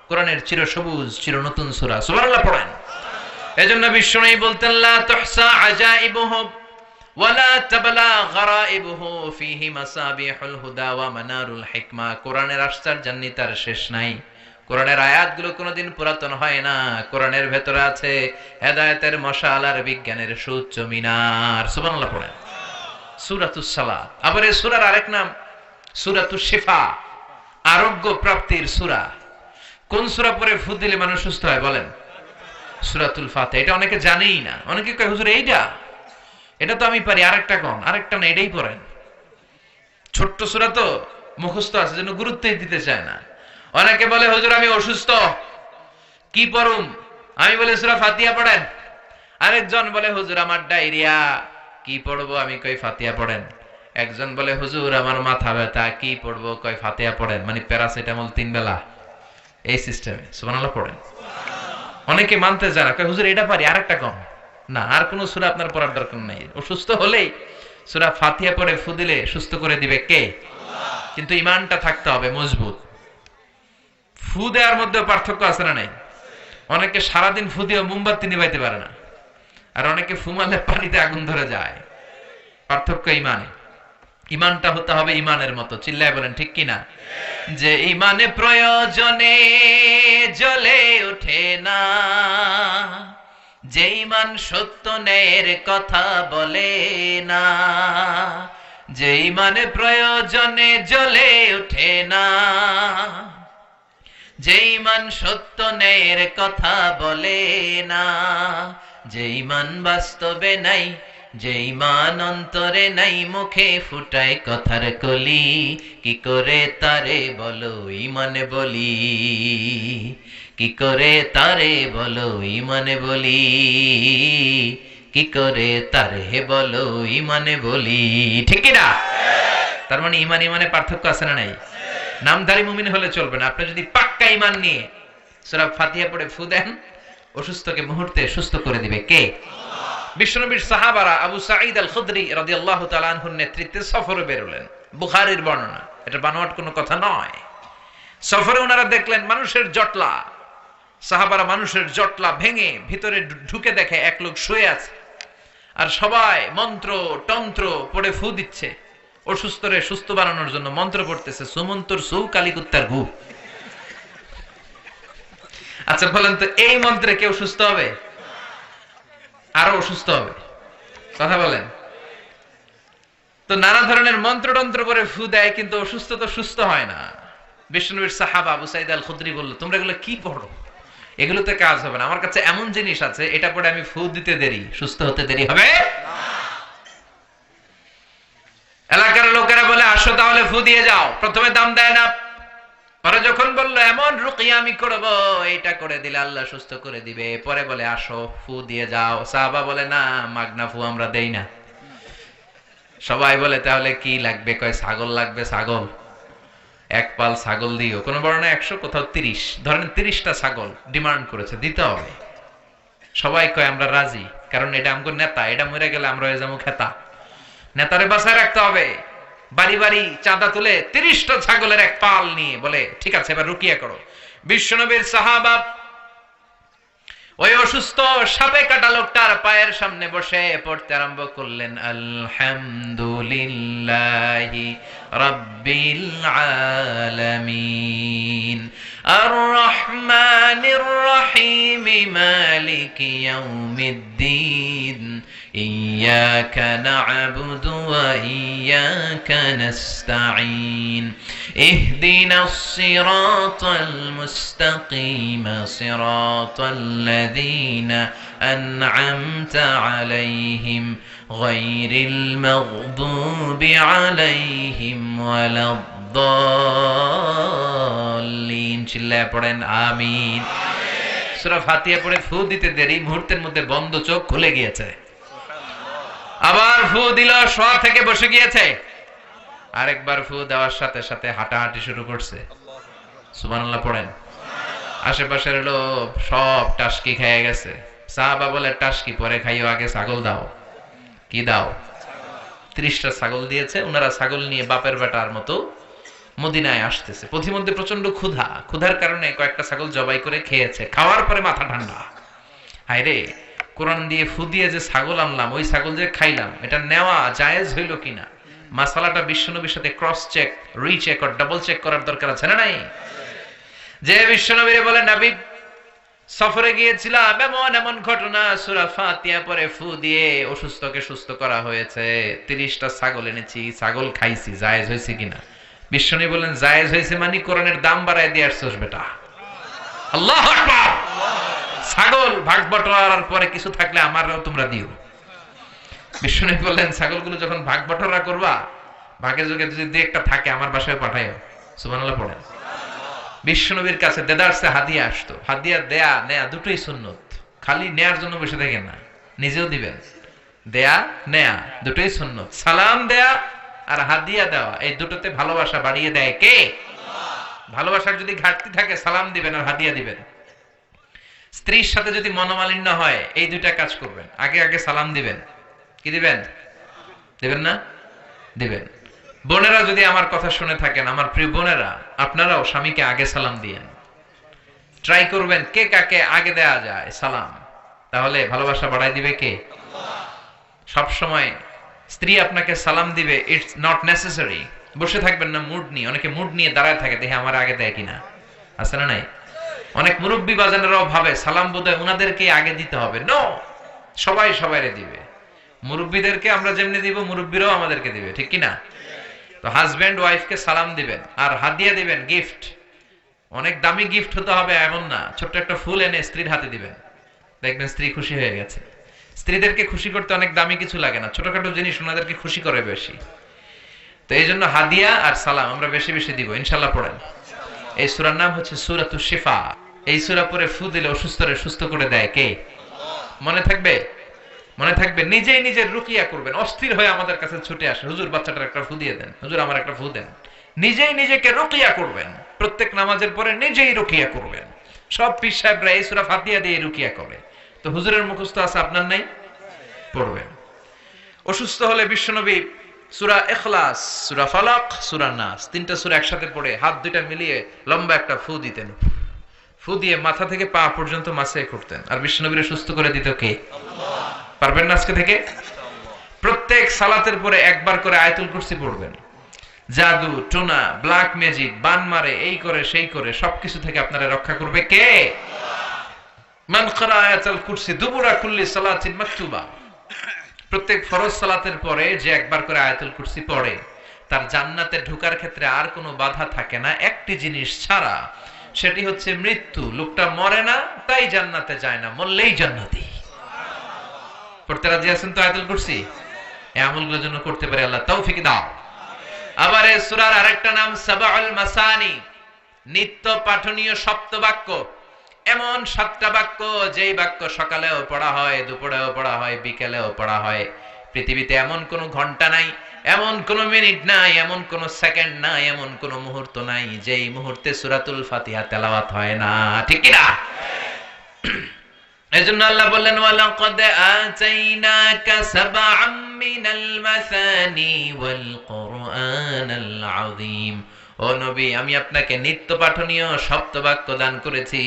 কোরআনের চিরসবুজ চিরনতুন সূরা। সুবহানাল্লাহ পড়েন। এজন্য বিশ্বনবী বলতেন লা তুহসা আজাইবুহু ওয়ালা তাবলা গরাইবুহু ফীহি মাসাবিহুল হুদা ওয়া মানারুল হিকমা। কোরআনের আশ্চর্যান্বিত তার শেষ নাই। কোরআনের আয়াতগুলো কোনোদিন পুরাতন হয় না। কোরআনের ভেতরে আছে হেদায়েতের মশাল আর বিজ্ঞানের সুউচ্চ মিনার। সুবহানাল্লাহ পড়েন। সূরাতুস সালাত। আবার এই সূরার আরেক নাম সূরাতুশ শিফা, আরোগ্য প্রাপ্তির সূরা। কোন সূরা পড়ে ফু দিলে মানুষ সুস্থ হয় বলেন? সূরাতুল ফাতিহা। এটা অনেকে জানেই না। অনেকে কয় হুজুর এইটা, এটা তো আমি পারি, আরেকটা কোন? আরেকটা না, এটাই পড়েন। ছোট্ট সূরা তো মুখস্থ আছে জন্য গুরুত্বই দিতে চায় না। অনেকে বলে হুজুর আমি অসুস্থ, কি পড়ুম? আমি বলে সূরা ফাতিহা পড়েন। আরেকজন বলে হুজুর আমার ডায়রিয়া, কি পড়বো? আমি কই ফাতিহা পড়েন। একজন বলে হুজুর আমার মাথা ব্যথা, কি পড়বো? কয় ফাতিহা পড়েন। মানে প্যারাসিটামল 3 বেলা, এই সিস্টেমে। সুবহানাল্লাহ পড়েন। অনেকে মানতে চায় না, কয় হুজুর এটা পারি, আরেকটা কম। না, আর কোন সূরা আপনার পড়ার দরকার নাই। অসুস্থ হলেই সূরা ফাতিহা পড়ে ফু দিলে সুস্থ করে দিবে কে? আল্লাহ। কিন্তু ঈমানটা থাকতে হবে মজবুত। ফু দেওয়ার মধ্যে পার্থক্য আছে না নাই? অনেকে সারাদিন ফু দিয়ে মোমবাতি নিভাইতে পারে না, আর অনেকে ফুমালে পানিতে আগুন ধরে যায়। পার্থক্য ঈমানে। ঈমানটা হতে হবে ঈমানের মতো। চিল্লায় বলেন ঠিক কিনা? যে ঈমানে প্রয়োজনে জ্বলে ওঠে না, যে ঈমান সত্য ন্যায়ের কথা বলে না, যে ঈমানে প্রয়োজনে জ্বলে ওঠে না, যে ঈমান সত্য ন্যায়ের কথা বলে না, যে ঈমান বাস্তবে নাই, যে ঈমান অন্তরে নাই, মুখে ফুটায় কথার কলি, কি করে তারে বলো ঈমানে বলি, কি করে তারে বলো ঈমানে বলি, কি করে তারে বলো ঈমানে বলি। ঠিক কি না? তার মানে ঈমান ঈমানে পার্থক্য আছে না নাই? নামধারী মুমিন হলে চলবে না। আপনি যদি পাক্কা ঈমান নিয়ে সূরা ফাতিহা পড়ে ফু দেন, অসুস্থকে মুহূর্তে সুস্থ করে দিবে কে? বিশ্বনবীর সাহাবারা আবু সাঈদ আল খুদরি রাদিয়াল্লাহু তাআলা আনহুর নেতৃত্বে সফরে বেরোলেন। বুখারীর বর্ণনা, এটা বানোয়াট কোনো কথা নয়। সফরে ওনারা দেখলেন মানুষের জটলা। সাহাবারা মানুষের জটলা ভেঙে ভিতরে ঢুকে দেখে এক লোক শুয়ে আছে, আর সবাই মন্ত্র তন্ত্র পড়ে ফু দিচ্ছে। অসুস্থরে সুস্থ বানানোর জন্য মন্ত্র পড়তেছে, সুমন্তর সু কালিকুত্তার ঘু। আচ্ছা বলেন তো, এই মন্ত্রে কেউ সুস্থ হবে? আরো অসুস্থ হবে। কথা বলেন। তো নানা ধরনের মন্ত্রতন্ত্র করে ফু দেয়, কিন্তু অসুস্থ তো সুস্থ হয় না। বিশ্বনবীর সাহাবা আবু সাঈদ আল খুদরি বলল, তোমরা এগুলো কি পড়ো? এগুলোতে কাজ হবে না। আমার কাছে এমন জিনিস আছে, এটা পড়ে আমি ফু দিতে দেরি, সুস্থ হতে দেরি হবে না। এলাকার লোকেরা বলে আসো তাহলে ফু দিয়ে যাও। প্রথমে দাম দেয় না, পরে যখন বললো এমন রুকিয়া আমি করব, এটা করে দিলে আল্লাহ সুস্থ করে দিবে, পরে বলে আসো ফু দিয়ে যাও। সাহাবা বলে না, মাগনা ফু আমরা দেই না। সবাই বলে তাহলে কি লাগবে? কয় ছাগল লাগবে। ছাগল, এক পাল ছাগল দিও। কোন বর্ণনা 100, কোথাও 30, ধরেন 30টা ছাগল ডিমান্ড করেছে, দিতে হবে। সবাই কয় আমরা রাজি, কারণ এটা আমগো নেতা, এটা মরে গেলে আমরা হয়ে যাবো খেতা। নেতারে বাঁচায় রাখতে হবে। বাড়ি বাড়ি চাঁদা তুলে 30টা ছাগলের এক পাল নিয়ে বলে ঠিক আছে এবার রুকিয়া করো। বিশ্বনবীর সাহাবা ওই অসুস্থ সাপে কাটা লোকটার পায়ের সামনে বসে পড়তে আরম্ভ করলেন, আলহামদুলিল্লাহি রাব্বিল আলামিন আর রহমানির রহিম মালিকি ইয়াউমিদ্দিন ইয়্যাকা না'বুদু ওয়া ইয়্যাকা নাস্তাঈন ইহদিনাস সিরাতাল মুস্তাকিম সিরাতাল লাযীনা আন'আমতা আলাইহিম গায়রিল মাগদুবি আলাইহিম ওয়ালাদ-দাল্লিন। চিল্লায়ে পড়েন আমিন। সূরা ফাতিহা পড়ে ফু দিতে দেরি, মুহূর্তের মধ্যে বন্ধ চোখ খুলে গিয়েছে। আবার ফু দিল, শোয়া থেকে বসে গিয়েছে। আরেকবার ফু দেওয়ার সাথে সাথে হাঁটাহাঁটি শুরু করছে। সুবহানাল্লাহ পড়েন। আশেপাশের লোক সব টাসকি খেয়ে গেছে। সাহাবা বলে টাসকি পরে খাইও, আগে ছাগল দাও। কি দাও? 30টা ছাগল দিয়েছে। ওনারা ছাগল নিয়ে বাপের বেটার মতো মদিনায় আসতেছে। পথিমধ্যে প্রচন্ড ক্ষুধা, ক্ষুধার কারণে কয়েকটা ছাগল জবাই করে খেয়েছে। খাওয়ার পরে মাথা ঠান্ডা, হায়রে কোরআন দিয়ে ফু দিয়ে যে ছাগল আনলাম, ওই ছাগল যে খাইলাম, এটা নেওয়া জায়েজ হইল কিনা, মাসালাটা বিশ্বনবীর সাথে ক্রস চেক, রিচেক আর ডাবল চেক করার দরকার আছে না নাই? যে বিশ্বনবীরে বলে নবী সফরে গিয়েছিলাম, এমন এমন ঘটনা, সূরা ফাতিহা পরে ফু দিয়ে অসুস্থকে সুস্থ করা হয়েছে, 30টা ছাগল এনেছি, ছাগল খাইছি, জায়েজ হয়েছে কিনা? বিশ্বনবী বলেন জায়েজ হয়েছে মানে কোরআনের দাম বাড়ায় দিয়ে আসছস বেটা। আল্লাহু আকবার। ছাগল ভাগ বটোয়ারার পরে কিছু থাকলে আমারও তোমরা দিও। বিশ্বনবী বললেন ছাগলগুলো যখন ভাগ বটোয়ারা করবা, ভাগে যোগে যদি একটা থাকে আমার বাসায় পাঠাইও। সুবহানাল্লাহ পড়েন। বিশ্বনবীর কাছে দেদারসে হাদিয়া আসতো। হাদিয়া দেয়া নেয়া দুটোই সুন্নত। খালি নেয়ার জন্য বসে থাকেন না, নিজেও দিবেন। দেয়া নেয়া দুটোই সুন্নত। সালাম দেয়া আর হাদিয়া দেওয়া, এই দুটোতে ভালোবাসা বাড়িয়ে দেয় কে? ভালোবাসার যদি ঘাটতি থাকে সালাম দিবেন আর হাদিয়া দিবেন। স্ত্রীর সাথে যদি মনোমালিন্য হয়, এই দুইটা কাজ করবেন। আগে আগে সালাম দিবেন। কি দিবেন? দিবেন না? দিবেন। বোনেরা যদি আমার কথা শুনে থাকেন, আমার প্রিয় বোনেরা, আপনারাও স্বামীকে আগে সালাম দিয়েন। ট্রাই করবেন কে কাকে আগে দেয়া যায় সালাম, তাহলে ভালোবাসা বাড়ায় দিবে কে? সব সময় স্ত্রী আপনাকে সালাম দিবে, ইটস নট নেসেসারি। বসে থাকবেন না মুড নিয়ে। অনেকে মুড নিয়ে দাঁড়ায় থাকে, দেখে আমার আগে দেয় কিনা, আছে না নাই? অনেক মুরব্বী বাজানেরাও ভাবে সালাম বোধহয় উনাদেরকে আগে দিতে হবে। নো, সবাই সবাইরে দিবে। মুরব্বীদেরকে আমরা যেমনি দিব, মুরব্বীরাও আমাদেরকে দিবে, ঠিক কিনা? তো হাজবেন্ড ওয়াইফকে সালাম দিবেন আর হাদিয়া দিবেন, গিফট। অনেক দামি গিফট হতে হবে এমন না, ছোট্ট একটা ফুল এনে স্ত্রীর হাতে দিবেন, দেখবেন স্ত্রী খুশি হয়ে গেছে। স্ত্রীদেরকে খুশি করতে অনেক দামি কিছু লাগে না, ছোটখাটো জিনিস ওনাদেরকে খুশি করে বেশি। তো এই জন্য হাদিয়া আর সালাম আমরা বেশি বেশি দিব, ইনশাল্লাহ পড়েন। এই সূরার নাম হচ্ছে সূরাতুশ শিফা। এই সূরা পড়ে ফু দিলে অসুস্থরে সুস্থ করে দেয় কে? মনে থাকবে? মনে থাকবে। নিজেই নিজের রুকিয়া করবেন। অস্থির হয়ে আমাদের কাছে ছুটে আসে, হুজুর বাচ্চাটার একটা ফু দিয়ে দেন, হুজুর আমার একটা ফু দেন। নিজেই নিজেকে রুকিয়া করবেন। প্রত্যেক নামাজের পরে নিজেই রুকিয়া করবেন। সব পীর সাহেবরা এই সূরা ফাতিহা দিয়ে রুকিয়া করে। তো হুজুরের মুখস্থ আছে, আপনার নাই? পড়বেন। অসুস্থ হলে বিশ্বনবী সূরা ইখলাস, সূরা ফালাক, সূরা নাস, তিনটা সূরা একসাথে পড়ে হাত দুইটা মিলিয়ে লম্বা একটা ফু দিতেন। ফু দিয়ে মাথা থেকে পা পর্যন্ত মাসে করতেন। আর বিশ্বনবীরে সুস্থ করে দিত কে? আল্লাহ। পারবেন না আজকে থেকে? প্রত্যেক সালাতের পরে একবার করে আয়াতুল কুরসি পড়বেন। জাদু টোনা, ব্ল্যাক ম্যাজিক, বান মারে, এই করে সেই করে সবকিছু থেকে আপনারা রক্ষা করবে কে? মান ক্বারা আয়াতুল কুরসি দুবুরা কুল্লি সালাতিন মাকতুবা। প্রত্যেক ফরজ সালাতের পরে যে একবার করে আয়াতুল কুরসি পড়ে, তার জান্নাতে ঢোকার ক্ষেত্রে আর কোনো বাধা থাকে না, একটি জিনিস ছাড়া, সেটি হচ্ছে মৃত্যু। লোকটা মরে না তাই জান্নাতে যায় না, মরলেই জান্নাতি। পড়তে রাজি আছেন তো আয়াতুল কুরসি? এই আমলগুলোর জন্য করতে পারে আল্লাহ তৌফিক দাও। আবার এই সূরার আরেকটা নাম সাবাউল মাসানি, নিত্য পাঠনীয় সপ্ত বাক্য। এমন 7টা বাক্য যেই বাক্য সকালেও পড়া হয়, দুপুরেও পড়া হয়, বিকেলেও পড়া হয়। পৃথিবীতে এমন কোন ঘন্টা নাই, এমন কোন মিনিট নাই, এমন কোন সেকেন্ড নাই, এমন কোন মুহূর্ত নাই যেই মুহূর্তে সূরাতুল ফাতিহা তেলাওয়াত হয় না, ঠিক কি না? এজন্য আল্লাহ বললেন ওয়ালাকাদ আতাইনাকা সাবআম মিনাল মাসানি ওয়াল কুরআনাল আযীম। ও নবী, আমি আপনাকে নিত্য পাঠনীয় সপ্তবাক্য দান করেছি,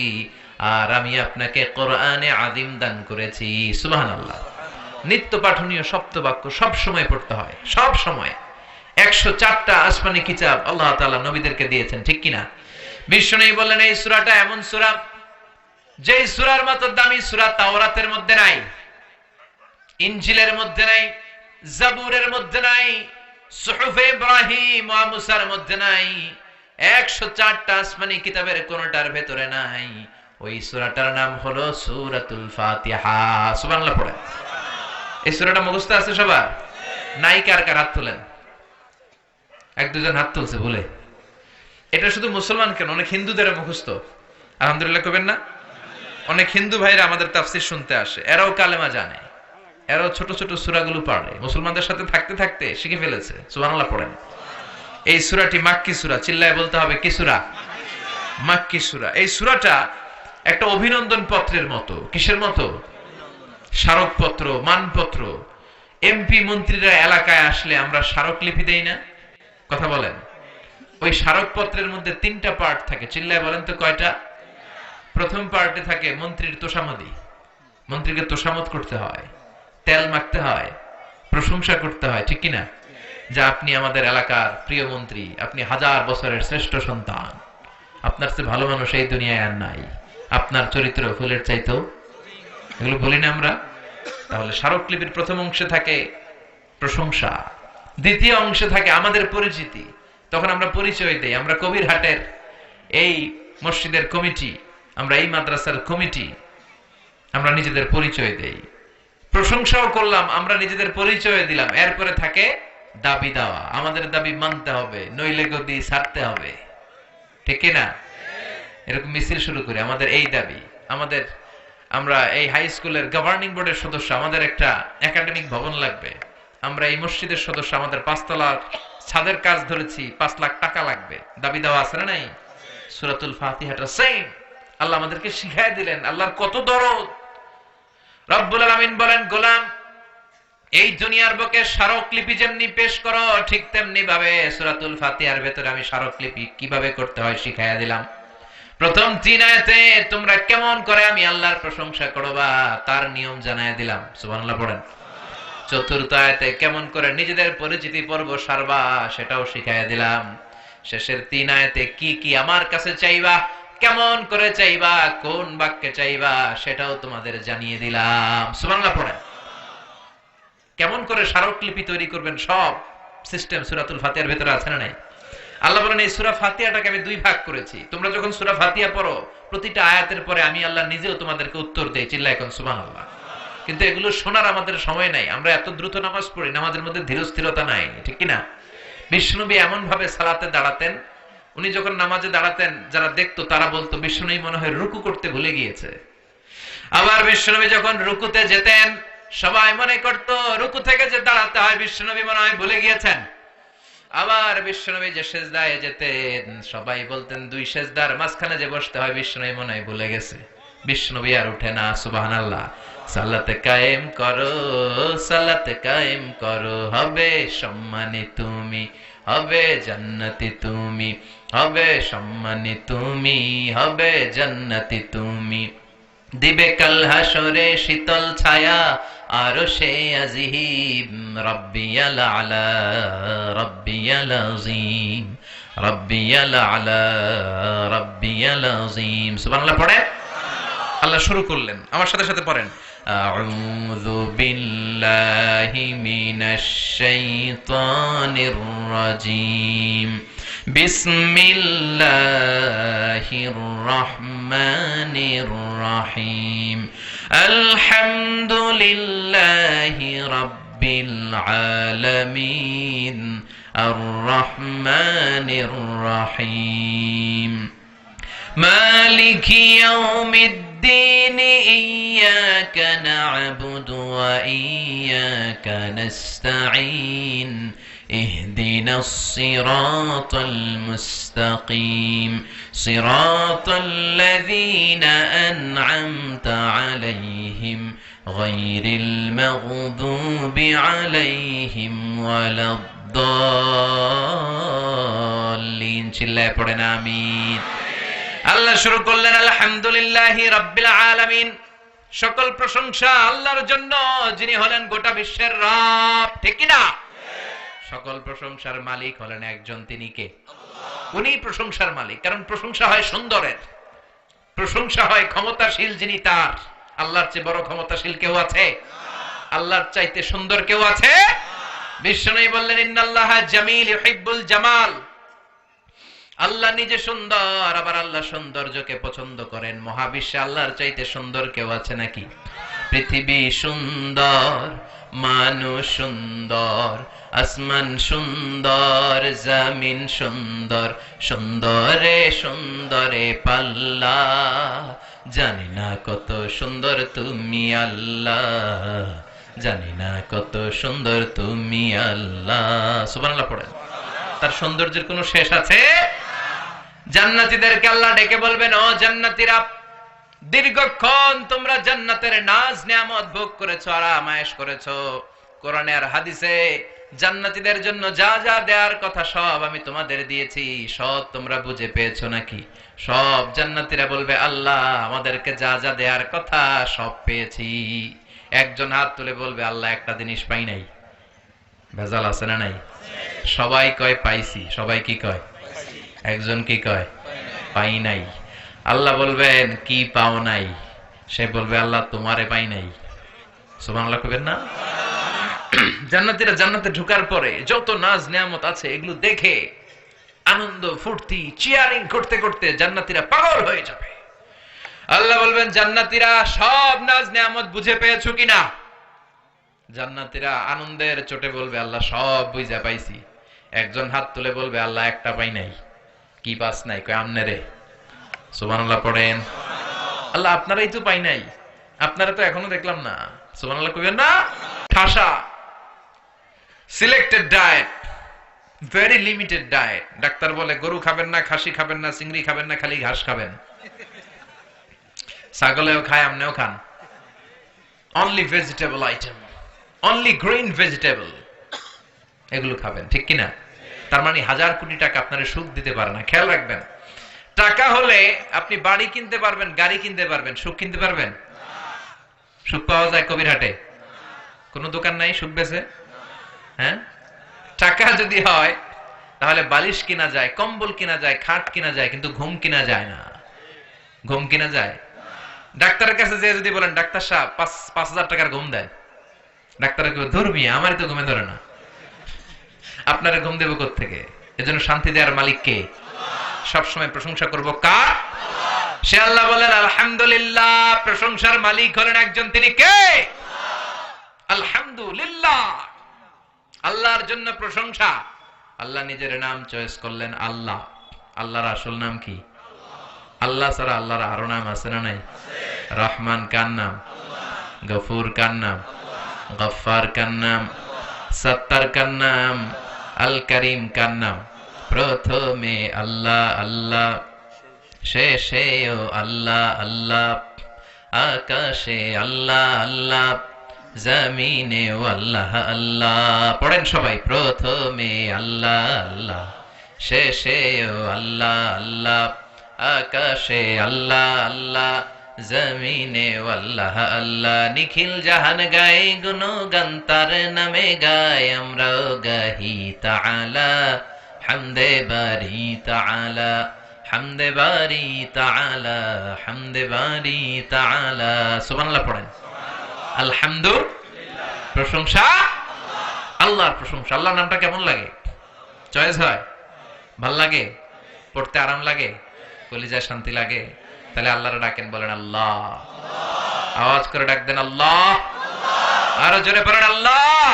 আর আমি আপনাকে কোরআনে আযীম দান করেছি। সুবহানাল্লাহ। নিত্য পাঠনীয় সপ্তবাক্য সব সময় পড়তে হয়, সব সময়। 104টা আসমানি কিতাব আল্লাহ তাআলা নবীদেরকে দিয়েছেন, ঠিক কিনা? বিষ্ণু বললেন এই সূরাটা এমন সূরা যে সূরার মতো দামি সূরা তাওরাতের মধ্যে নাই, ইনজিলের মধ্যে নাই, জাবুরের মধ্যে নাই, সুহুফে ইব্রাহিম ওয়া মুসার মধ্যে নাই, 104টা আসমানি কিতাবের কোনটার ভেতরে নাই। ওই সূরাটার নাম হলো সূরাতুল ফাতিহা। সুবহানাল্লাহ পড়েন। এই সূরাটা মুখস্থ আছে সবার? নাই? কার কার হাত তোলেন? এক দুজন হাত তুলছে বলে। এটা শুধু মুসলমান কেন, অনেক হিন্দুদের মুখস্থ। আলহামদুলিল্লাহ কবেন না? অনেক হিন্দু ভাইরা আমাদের তাফসীর শুনতে আসে, এরাও কালেমা জানে, এরাও ছোট ছোট সূরাগুলো পড়ে, মুসলমানদের সাথে থাকতে থাকতে শিখে ফেলেছে। সুবহানাল্লাহ পড়েন। এই সূরাটি মাক্কি সূরা, চিল্লায় বলতে হবে কি সূরা? মাক্কি সূরা। এই সূরাটা একটা অভিনন্দন পত্রের মতো। কিসের মতো? স্মারকপত্র, মানপত্র। এমপি মন্ত্রীরা এলাকায় আসলে আমরা স্মারকলিপি দেই না? কথা বলেন। ওই স্মারকপত্রের মধ্যে 3টা পার্ট থাকে, চিল্লায় বলেন তো কয়টা? প্রথম পার্টে থাকে মন্ত্রীর তোষামদি, মন্ত্রীকে তোষামত করতে হয়, তেল মাখতে হয়, প্রশংসা করতে হয়, ঠিক কিনা? যে আপনি আমাদের এলাকার প্রিয় মন্ত্রী, আপনি 1000 বছরের শ্রেষ্ঠ সন্তান, আপনার চেয়ে ভালো মানুষ এই দুনিয়ায় আর নাই, আপনার চরিত্র ফুলের চাইতেও। এগুলো বলি না আমরা? তাহলে স্মারকলিপির প্রথম অংশে থাকে প্রশংসা, দ্বিতীয় অংশে থাকে আমাদের পরিচিতি। তখন আমরা পরিচয় দেই, আমরা কবিরহাটের এই মসজিদের কমিটি, আমরা এই মাদ্রাসার কমিটি, আমরা নিজেদের পরিচয় দেই। প্রশংসাও করলাম, আমরা নিজেদের পরিচয় দিলাম। এরপরে থাকে দাবি দেওয়া, আমাদের দাবি মানতে হবে, নইলে গদি ছাড়তে হবে, ঠিক কিনা? এরকম মিছিল শুরু করি, আমাদের এই দাবি, আমাদের, আমরা এই হাই স্কুলের গভর্নিং বোর্ডের সদস্য, আমাদের একটা একাডেমিক ভবন লাগবে। আমরা এই মসজিদের সদস্য, আমাদের 5 তলার ছাদের কাজ ধরেছি, 5 লাখ টাকা লাগবে। দাবি দেওয়া আছে না নাই? সূরাতুল ফাতিহাটা সেম। আল্লাহ আমাদেরকে শিখায় দিলেন। আল্লাহর কত দরদ। রব্বুল আলামিন বলেন, গোলাম, এই দুনিয়ার বুকে স্মারকলিপি যেমনি পেশ করো, ঠিক তেমনি ভাবে সূরাতুল ফাতিহার ভেতরে আমি স্মারকলিপি কিভাবে করতে হয় শিখাইয়া দিলাম। প্রথম 3 আয়াতে তোমরা কেমন করে আমি আল্লাহর প্রশংসা করবা তার নিয়ম জানাইয়া দিলাম। সুবহানাল্লাহ পড়েন। চতুর্থ আয়াতে কেমন করে নিজেদের পরিচিতি পর্ব সারবা সেটাও শিখাইয়া দিলাম। শেষের 3 আয়াতে কি কি আমার কাছে চাইবা, কেমন করে চাইবা, কোন বাক্যে চাইবা সেটাও তোমাদের জানিয়ে দিলাম। সুবহানাল্লাহ পড়েন। কেমন করে স্মারকলিপি তৈরি করবেন সব সিস্টেম সূরাতুল ফাতিহার ভিতরে আছে না নাই? আল্লাহ বলেন এই সূরা ফাতিহাটাকে আমি 2 ভাগ করেছি। তোমরা যখন সূরা ফাতিহা পড়ো, প্রতিটা আয়াতের পরে আমি আল্লাহ নিজেও তোমাদেরকে উত্তর দেই। চিল্লায় এখন সুবহানাল্লাহ। কিন্তু এগুলো শোনার আমাদের সময় নাই, আমরা এত দ্রুত নামাজ পড়ি, নামাজের মধ্যে ধীরস্থিরতা নাই, ঠিক কি না? বিশ্বনবী এমন ভাবে সালাতে দাঁড়াতেন, উনি যখন নামাজে দাঁড়াতেন যারা দেখতো তারা বলতো বিশ্বনবী মনে হয় রুকু করতে ভুলে গিয়েছে। আবার বিশ্বনবী যখন রুকুতে যেতেন সবাই মনে করতো রুকু থেকে যে দাঁড়াতে হয় বিশ্বনবী মনে হয় ভুলে গিয়েছেন। আবার বিশ্বনবী যে সেজদায় যেতেন সবাই বলতেন 2 সেজদার মাঝখানে যে বসতে হয় বিশ্বনবী মনে হয় ভুলে গেছে। বিশ্বনবী আর উঠে না। সুবহানাল্লাহ। সালাতে কায়েম করো, সালাতে কায়েম করো, হবে সম্মানী তুমি, হবে জান্নাতি তুমি, হবে সম্মানী তুমি, হবে জান্নাতি তুমি। দিবে কাল হাসরে শীতল ছায়া আরশে আজিম, রাব্বিয়াল আলা, রাব্বিয়াল আযীম, রাব্বিয়াল আলা, রাব্বিয়াল আযীম। সুবহানাল্লাহ পড়ে আল্লাহ শুরু করলেন। আমার সাথে সাথে পড়েন, আউযু বিল্লাহি মিনাশ শাইতানির রাজীম, বিসমিল্লাহির রহমানির রহিম, আলহামদুলিল্লাহি রাব্বিল আলামিন, আর রহমানির রহিম, মালিকি ইয়াউমিদ الدين إياك نعبد وإياك نستعين اهدنا الصراط المستقيم صراط الذين أنعمت عليهم غير المغضوب عليهم ولا الضالين চিল্লায়ে পড়েন আমিন। আল্লাহ শুরু করলেন আলহামদুলিল্লাহি রাব্বিল আলামিন, সকল প্রশংসা আল্লাহর জন্য যিনি হলেন গোটা বিশ্বের রব, ঠিক কি না? সকল প্রশংসার মালিক হলেন একজন, তিনি কে? উনি প্রশংসার মালিক। কারণ প্রশংসা হয় সুন্দরের, প্রশংসা হয় ক্ষমতাশীল যিনি তার। আল্লাহর চেয়ে বড় ক্ষমতাশীল কেউ আছে? আল্লাহর চাইতে সুন্দর কেউ আছে? বিশ্বনবী বললেন ইন্নাল্লাহা জামিল ইউহিব্বুল জামাল। আল্লাহ নিজে সুন্দর, আবার আল্লাহ সৌন্দর্যকে পছন্দ করেন। মহাবিশ্বে আল্লাহর চাইতে সুন্দর কেউ আছে নাকি? পৃথিবী সুন্দর, মানুষ সুন্দর, আসমান সুন্দর, জমিন সুন্দর, সুন্দরে সুন্দরে পাল্লা। জানি না কত সুন্দর তুমি আল্লাহ, জানি না কত সুন্দর তুমি আল্লাহ। সুবহানাল্লাহ পড়েন। তার সৌন্দর্যের কোনো শেষ আছে? জান্নাতীদেরকে আল্লাহ ডেকে বলবেন, ও জান্নাতীরা, দীর্ঘক্ষণ তোমরা জান্নাতের নাজ নিয়ামত ভোগ করেছো, আরাম আয়েশ করেছো। কোরআনে আর হাদিসে জান্নাতীদের জন্য যা যা দেওয়ার কথা সব আমি তোমাদের দিয়েছি, সব তোমরা বুঝে পেয়েছো নাকি? সব জান্নাতীরা বলবে, আল্লাহ আমাদেরকে যা যা দেওয়ার কথা সব পেয়েছি। একজন হাত তুলে বলবে, আল্লাহ একটা জিনিস পাই নাই। ভেজাল আছে না নাই? সবাই কয় পাইছি। সবাই কি কয়? একজন কি কয়? পাই নাই। আল্লাহ বলবেন, কি পাও নাই? সে বলবে, আল্লাহ তোমারে পাই নাই। সুবহানাল্লাহ কইবেন না? জান্নাতীরা জান্নাতে ঢোকার পরে যত নাজ নিয়ামত আছে এগুলো দেখে আনন্দ ফুর্তি চিয়ারিং করতে করতে জান্নাতীরা পাগল হয়ে যাবে। আল্লাহ বলবেন, জান্নাতীরা সব নাজ নিয়ামত বুঝে পেয়েছো কিনা? জান্নাতীরা আনন্দের চোটে বলবে, আল্লাহ সব বুঝা পাইছি। একজন হাত তুলে বলবে, আল্লাহ একটা পাই নাই। কি পাস নাই? কয় আমনে রে। সুবহানাল্লাহ পড়েন। আল্লাহ আপনারাই তো পাই নাই, আপনারা তো এখনো দেখলাম না। সুবহানাল্লাহ কইবেন না? ঠাসা selected diet, very limited diet. Doctor বলে গরু খাবেন না, খাসি খাবেন না, চিংড়ি খাবেন না, খালি ঘাস খাবেন। ছাগলেও খায়, আমনেও খান। Only vegetable item, only green vegetable, এগুলো খাবেন, ঠিক কিনা? তার মানে 1000 কোটি টাকা আপনারা সুখ দিতে পারে না। খেয়াল রাখবেন, টাকা হলে আপনি বাড়ি কিনতে পারবেন, গাড়ি কিনতে পারবেন, সুখ কিনতে পারবেন? সুখ পাওয়া যায় কবিরহাটে? কোন দোকান নাই সুখ বেচে? হ্যাঁ, টাকা যদি হয় তাহলে বালিশ কিনা যায়, কম্বল কিনা যায়, খাট কিনা যায়, কিন্তু ঘুম কিনা যায় না। ঘুম কিনা যায়? ডাক্তারের কাছে যে যদি বলেন, ডাক্তার সাহেব 5,000 টাকার ঘুম দেন, ডাক্তার ধরবি, আমারই তো ঘুমে ধরে না। আপনারা ঘুম দেব কোত্থেকে? এজন্য শান্তি দেওয়ার মালিক কে? সবসময় প্রশংসা করব কার? সে আল্লাহ বলেন আলহামদুলিল্লাহ, প্রশংসার মালিক হলেন একজন, তিনি কে? আলহামদুলিল্লাহ, আল্লাহর জন্য প্রশংসা। আল্লাহ নিজের নাম চয়েস করলেন আল্লাহ। আল্লাহর আসল নাম কি? আল্লাহ ছাড়া আল্লাহর আরো নাম আছে না নাই? রহমান কার নাম? গফুর কার নাম? গফফার কার নাম? সত্তার কার নাম? আল করিম কার নাম? প্রথমে আল্লাহ আল্লাহ, শেষেও আল্লাহ আল্লাহ, আকাশে আল্লাহ আল্লাহ, জমিনেও আল্লাহ আল্লাহ। পড়েন সবাই, প্রথমে আল্লাহ আল্লাহ, শেষেও আল্লাহ আল্লাহ, আকাশে আল্লাহ আল্লাহ, জমিনে আল্লাহ আল্লাহ। নিখিল জাহান গায়ে গুণগান তার নামে গায়, আমরাও গাহি তাআলা হামদে বারি তাআলা, হামদে বারি তাআলা, হামদে বারি তাআলা। সুবহানাল্লাহ পড়েন। আলহামদুলিল্লাহ, প্রশংসা আল্লাহর প্রশংসা। আল্লাহর নামটা কেমন লাগে? চয়েস হয়? ভাল লাগে? পড়তে আরাম লাগে? কলিজায় শান্তি লাগে? তাহলে আল্লাহরে ডাকেন, বলেন আল্লাহ। আওয়াজ করে ডাক দেন আল্লাহ। আরো জোরে পড়েন আল্লাহ।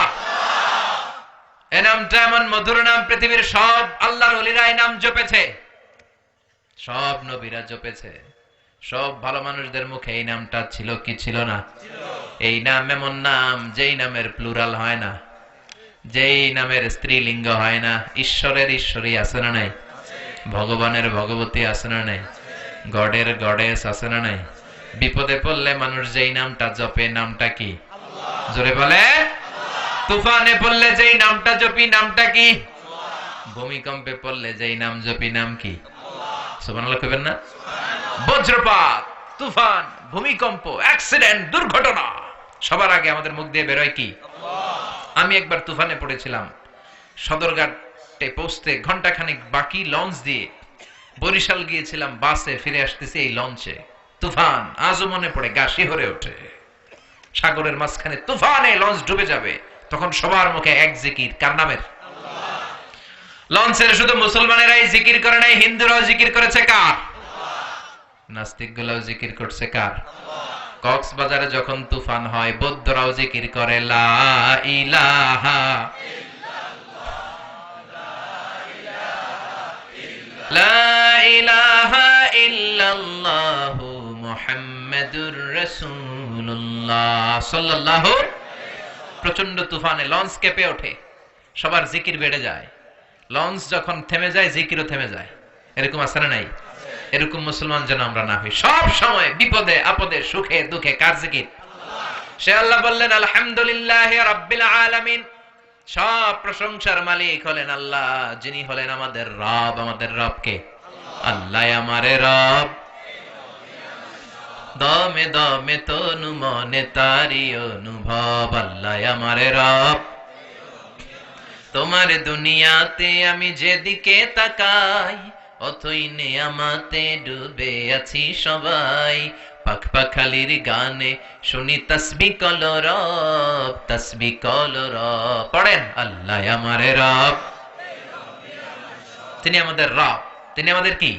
এই নামটা এমন মধুর নাম, পৃথিবীর সব আল্লাহর ওলিরা এই নাম জপেছে, সব নবীরা জপেছে, সব ভালো মানুষদের মুখে এই নামটা ছিল কি ছিল না? এই নাম এমন নাম যেই নামের প্লুরাল হয় না, যেই নামের স্ত্রীলিঙ্গ হয় না। ঈশ্বরের ঈশ্বরী আছে না নাই? ভগবানের ভগবতী আছে না নাই? গডের গডেস আছে না নাই? বিপদে পড়লে মানুষ যেই নামটা জপে, নামটা কি? জোরে বলে। তুফানে পড়লে যেই নামটা জপি, নামটা কি? ভূমিকম্পে পড়লে যেই নাম জপি, নাম কি? সুবহানাল্লাহ কইবেন না? বজ্রপাত, তুফান, ভূমিকম্প, অ্যাক্সিডেন্ট, দুর্ঘটনা, সবার আগে আমাদের মুখ দিয়ে বেরোয় কি? আমি একবার তুফানে পড়েছিলাম, সদরঘাটে পৌঁছতে ঘন্টাখানেক বাকি, লঞ্চ দিয়ে বরিশাল গিয়েছিলাম, বাসে ফিরে আসতেছি এই লঞ্চে তুফান। আজও মনে পড়ে, গা শিহরে ওঠে। সাগরের মাঝখানে তুফানে লঞ্চ ডুবে যাবে, তখন সবার মুখে এক জিকির, কার নামের? লঞ্চের শুধু মুসলমানেরাই জিকির করে নাই, হিন্দুরাও জিকির করেছে কার? নাস্তিক গুলাও জিকির করছে কার? কক্সবাজারে যখন তুফান হয়, বৌদ্ধরাও জিকির করে লা ইলাহা লা ইলাহা ইল্লাল্লাহু মুহাম্মাদুর রাসূলুল্লাহ সাল্লাল্লাহু। প্রচন্ড তুফানে লঞ্চ কেঁপে ওঠে, সবার জিকির বেড়ে যায়। লঞ্চ যখন থেমে যায়, জিকিরও থেমে যায়। এরকম আছে না নাই? এরকম মুসলমান যেন আমরা না হই। সব সময় বিপদে আপদে, সুখে দুঃখে কার জিকির? সে আল্লাহ বললেন আলহামদুলিল্লাহি রাব্বিল আলামিন। সব প্রশংসার মালিক হলেন আল্লাহ, যিনি হলেন আমাদের রব। আমাদের রব কে? আল্লাহ আমারে রব, দমে দমে তনু মনে তারি অনুভব। আল্লাহ আমারে রব, তোমার দুনিয়াতে আমি যেদিকে তাকাই, অথই নেয়ামাতে ডুবে আছি সবাই। পাখ পাখালির গানে শুনি তাসবিহ কলরব, তাসবিহ কলরব। পড়েন আল্লাহ আমারে রব, তিনি আমাদের রব। তিনি আমাদের কি?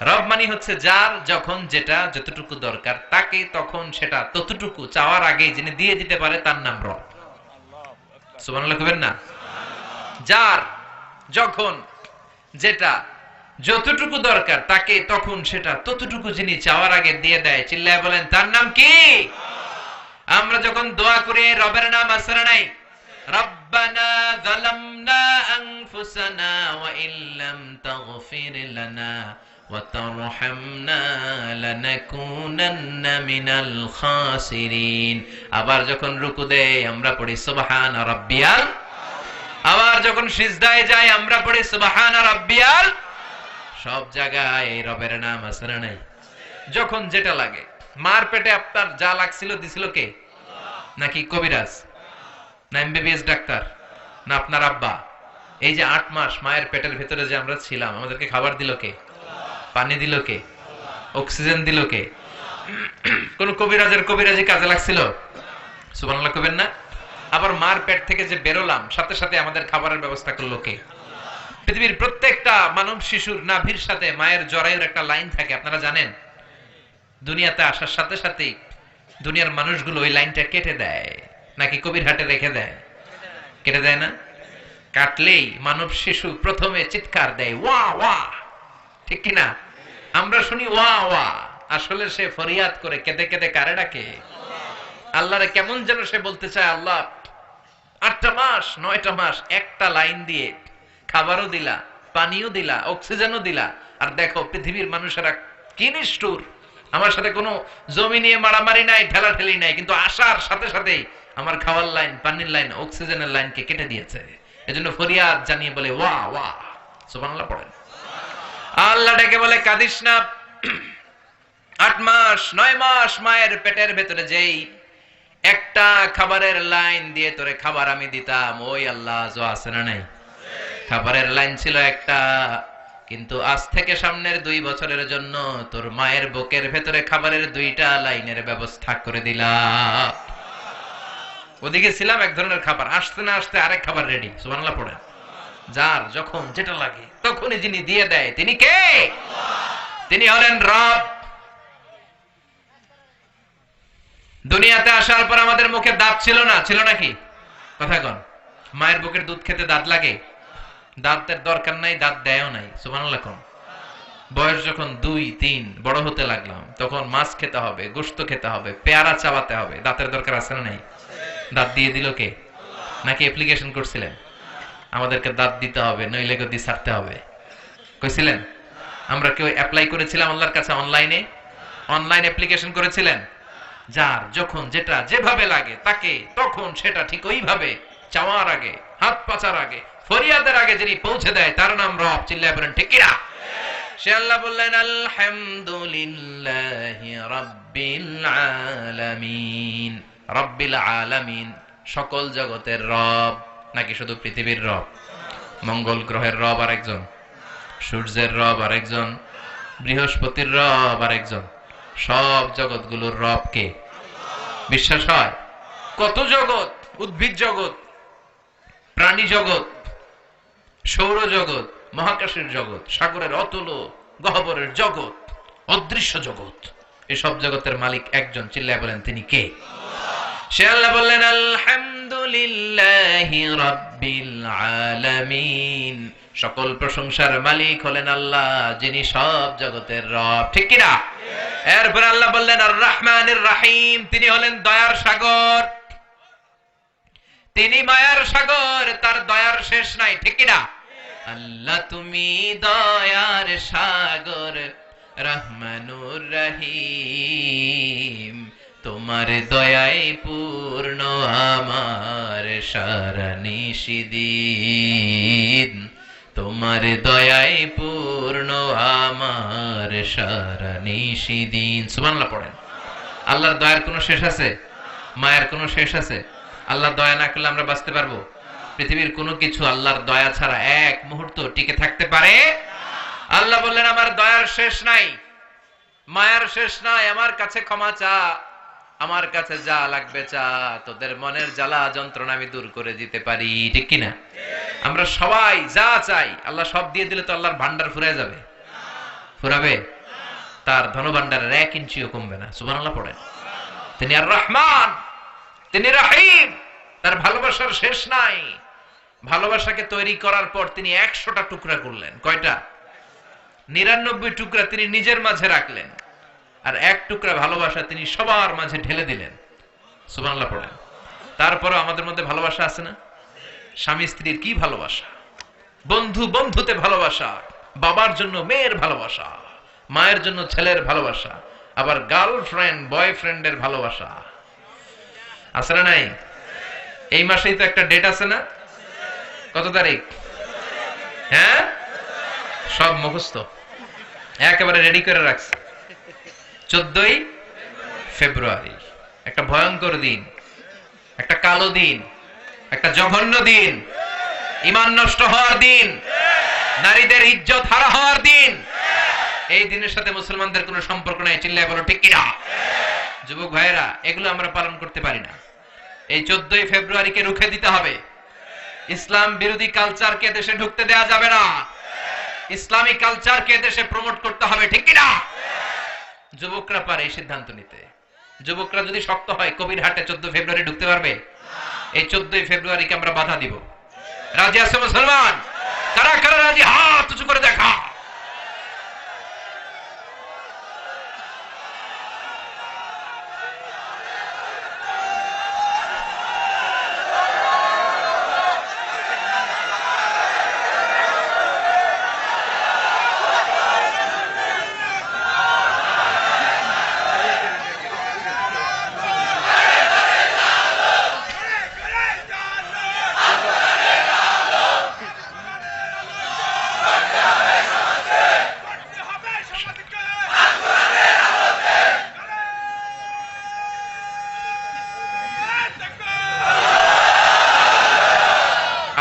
রব মানে হচ্ছে যার যখন যেটা যতটুকু দরকার, তাকে তখন সেটা ততটুকু চাওয়ার আগে যিনি দিয়ে দিতে পারে, তার নাম রব। সুবহানাল্লাহ কইবেন না? যার যখন যেটা যতটুকু দরকার, তাকে তখন সেটা ততটুকু যিনি চাওয়ার আগে দিয়ে দেয়, চিল্লায় বলেন তার নাম কি? আমরা যখন দোয়া করি, রবের নাম আছে না নাই? রব্বানা যালামনা আনফুসানা ওয়া ইল্লাম তাগফির লানা ওয়া তারহামনা লানাকুনান্না মিনাল খাসিরিন। আবার যখন রুকু দেই, আমরা পড়ি সুবহান রাব্বিয়াল। আবার যখন সিজদায় যাই, আমরা পড়ি সুবহান রাব্বিয়াল। সব জায়গায় রবের নাম আছে না নাই? যখন যেটা লাগে। মার পেটে আপনার যা লাগছিল দিছিল কে? নাকি কবিরাজ, না এমবিবিএস ডাক্তার, না আপনার আব্বা? এই যে 8 মাস মায়ের পেটের ভিতরে যে আমরা ছিলাম, আমাদেরকে খাবার দিল কে? পানি দিল কে? অক্সিজেন দিল কে? কোন কবিরাজের কবিরাজি কাজে লাগছিল? সুবহানাল্লাহ কইবেন না? আবার মার পেট থেকে যে বেরোলাম, সাথে সাথে আমাদের খাবারের ব্যবস্থা করলো কে? পৃথিবীর প্রত্যেকটা মানব শিশুর নাভির সাথে মায়ের জরায়ুর একটা লাইন থাকে, আপনারা জানেন? দুনিয়াতে আসার সাথে সাথে দুনিয়ার মানুষগুলো ওই লাইনটা কেটে দেয়, নাকি কবির হাটে রেখে দেয়? কেটে দেয় না? কাটলেই মানব শিশু প্রথমে চিৎকার দেয়, ওয়া ওয়া, ঠিক কিনা? আমরা শুনি ওয়া ওয়া, আসলে সে ফরিয়াদ করে কেঁদে কেঁদে কারে ডাকে? আল্লাহরে কেমন যেন সে বলতে চায়, আল্লাহ 8টা মাস 9টা মাস একটা লাইন দিয়ে খাবারও দিলা, পানিও দিলা, অক্সিজেনও দিলা, আর দেখো পৃথিবীর মানুষেরা কি নিষ্ঠুর। আমার সাথে কোনো জমি নিয়ে মারামারি নাই, ঠেলাঠেলি নাই, কিন্তু আসার সাথে সাথেই আমার খাওয়ার লাইন, পানির লাইন, অক্সিজেনের লাইনকে কেটে দিয়েছে। এজন্য ফরিয়াদ জানিয়ে বলে ওয়া ওয়া। সুবহানাল্লাহ পড়েন। আল্লাহ ডেকে বলে কাঁদিস না। 8 মাস 9 মাস মায়ের পেটের ভেতরে যেই একটা খাবারের লাইন দিয়ে তোরে খাবার আমি দিতাম, ওই আল্লাহ আজও আছে না নাই? খাবারের লাইন ছিল একটা, কিন্তু আজ থেকে সামনের 2 বছরের জন্য তোর মায়ের বুকের ভেতরে খাবারের 2টা লাইনের ব্যবস্থা করে দিলাম। ওদিকে ছিলাম এক ধরনের খাবার, আসতে না আসতে আরেক খাবার রেডি। সুবহানাল্লাহ পড়েন। যার যখন যেটা লাগে তখনই যিনি দিয়ে দেয়, তিনি কে? তিনি হলেন রব। দুনিয়াতে আসার পর আমাদের মুখে দাঁত ছিল না, ছিল নাকি? কথা কন। মায়ের বুকের দুধ খেতে দাঁত লাগে? দাঁতের দরকার নাই, দাঁত দেয়ও নাই। সুবহানাল্লাহ কোন? বয়স যখন 2-3 বড় হতে লাগলাম, তখন মাছ খেতে হবে, গোশত খেতে হবে, পেয়ারা চাবাতে হবে। দাঁতের দরকার আছে না নাই? দাঁত দিয়ে দিল কে? নাকি অ্যাপ্লিকেশন করছিলেন আমাদেরকে দাঁত দিতে হবে, নইলে গদি ছাড়তে হবে? কইছিলেন? আমরা কেউ অ্যাপ্লাই করেছিলাম আল্লাহর কাছে? অনলাইন অ্যাপ্লিকেশন করেছিলেন? যার যখন যেটা যেভাবে লাগে তাকে তখন সেটা ঠিক ওইভাবে চাওয়ার আগে, হাত পাচার আগে, ফরিয়াদের আগে যিনি পৌঁছে দেয় তার নাম রব। চিল্লায় বলেন ঠিক কিনা? সে আল্লাহ বললেন আলহামদুলিল্লাহি রাব্বিল আলামিন। রাব্বিল আলামিন, সকল জগতের রব। নাকি শুধু পৃথিবীর রব? মঙ্গল গ্রহের রব আরেকজন, সূর্যের রব আরেকজন, বৃহস্পতির রব আরেকজন, সব জগৎগুলোর রব কে? বিশ্বাস হয়? কত জগৎ, উদ্ভিদ জগৎ, প্রাণী জগৎ, সৌর জগৎ, মহাকাশের জগৎ, সাগরের অতল গহ্বরের জগৎ, অদৃশ্য জগৎ, এসব জগতের মালিক একজন। চিল্লায় বলেন তিনি কে? সে আল্লাহ বললেন আলহামদুলিল্লাহি রাব্বিল আলামিন। সকল প্রশংসার মালিক হলেন আল্লাহ, যিনি সব জগতের রব। ঠিক কিনা? এরপর আল্লাহ বললেন আর রহমানির রহিম, তিনি হলেন দয়ার সাগর, তিনি মায়ার সাগর, তার দয়ার শেষ নাই। ঠিক কিনা? আল্লাহ তুমি দয়ার সাগর, রহমানুর রহিম, তোমার দয়ায় পূর্ণ আমার সারা নিশিদিন, তোমার দয়ায় পূর্ণ আমার সারা নিশিদিন। সুবহানাল্লাহ পড়েন। আল্লাহর দয়ার কোনো শেষ আছে? মায়ের কোনো শেষ আছে? আল্লাহ দয়া না করলে আমরা বাঁচতে পারবো? পৃথিবীর কোনো কিছু আল্লাহর দয়া ছাড়া এক মুহূর্ত টিকে থাকতে পারে? আল্লাহ বললেন আমার দয়ার শেষ নাই, মায়ার শেষ নাই, আমার কাছে ক্ষমা চা, আমার কাছে যা লাগবে চা, তোদের মনের জ্বালা যন্ত্রণা আমি দূর করে দিতে পারি। ঠিক কিনা? আমরা সবাই যা চাই আল্লাহ সব দিয়ে দিলে তো আল্লাহর ভান্ডার ফুরায় যাবে? ফুরাবে? তার ধনভান্ডারের 1 ইঞ্চিও কমবে না। সুবহানাল্লাহ পড়েন। তিনি আর রহমান, তিনি রহিম, তার ভালোবাসার শেষ নাই। ভালোবাসাকে তৈরি করার পর তিনি 100টা টুকরা করলেন। কয়টা? 99 টুকরা তিনি নিজের মাঝে রাখলেন, আর 1 টুকরা ভালোবাসা তিনি সবার মাঝে ঢেলে দিলেন। সুবহানাল্লাহ পড়েন। তারপরও আমাদের মধ্যে ভালোবাসা আছে না? স্বামী স্ত্রীর কি ভালোবাসা, বন্ধু বন্ধুতে ভালোবাসা, বাবার জন্য মেয়ের ভালোবাসা, মায়ের জন্য ছেলের ভালোবাসা, আবার গার্লফ্রেন্ড বয়ফ্রেন্ডের ভালোবাসা আছে না নাই? এই মাসেই তো একটা ডেট আছে না? কত তারিখ? হ্যাঁ, সব মুখস্থ, একেবারে রেডি করে রাখছে। 14ই ফেব্রুয়ারি, একটা ভয়ঙ্কর দিন, একটা কালো দিন, একটা জঘন্য দিন, ঈমান নষ্ট হওয়ার দিন, নারীদের ইজ্জত হারা হওয়ার দিন। এই দিনের সাথে মুসলমানদের কোনো সম্পর্ক নাই। চিল্লায় বলো ঠিক কিনা? যুবক ভাইয়েরা, এগুলো আমরা পালন করতে পারি না। এই 14ই ফেব্রুয়ারিকে রুখে দিতে হবে। ইসলাম বিরোধী কালচারকে দেশে ঢুকতে দেওয়া যাবে না। ইসলামী কালচারকে দেশে প্রমোট করতে হবে। ঠিক কিনা? যুবকরা পারে এই সিদ্ধান্ত নিতে। যুবকরা যদি শক্ত হয়, কবিরহাটে 14 ফেব্রুয়ারি ঢুকতে পারবে? এই 14ই ফেব্রুয়ারিকে আমরা বাধা দিব। রাজি আছে মুসলমান? কারা কারা রাজি? হাত উঁচু করে দেখা।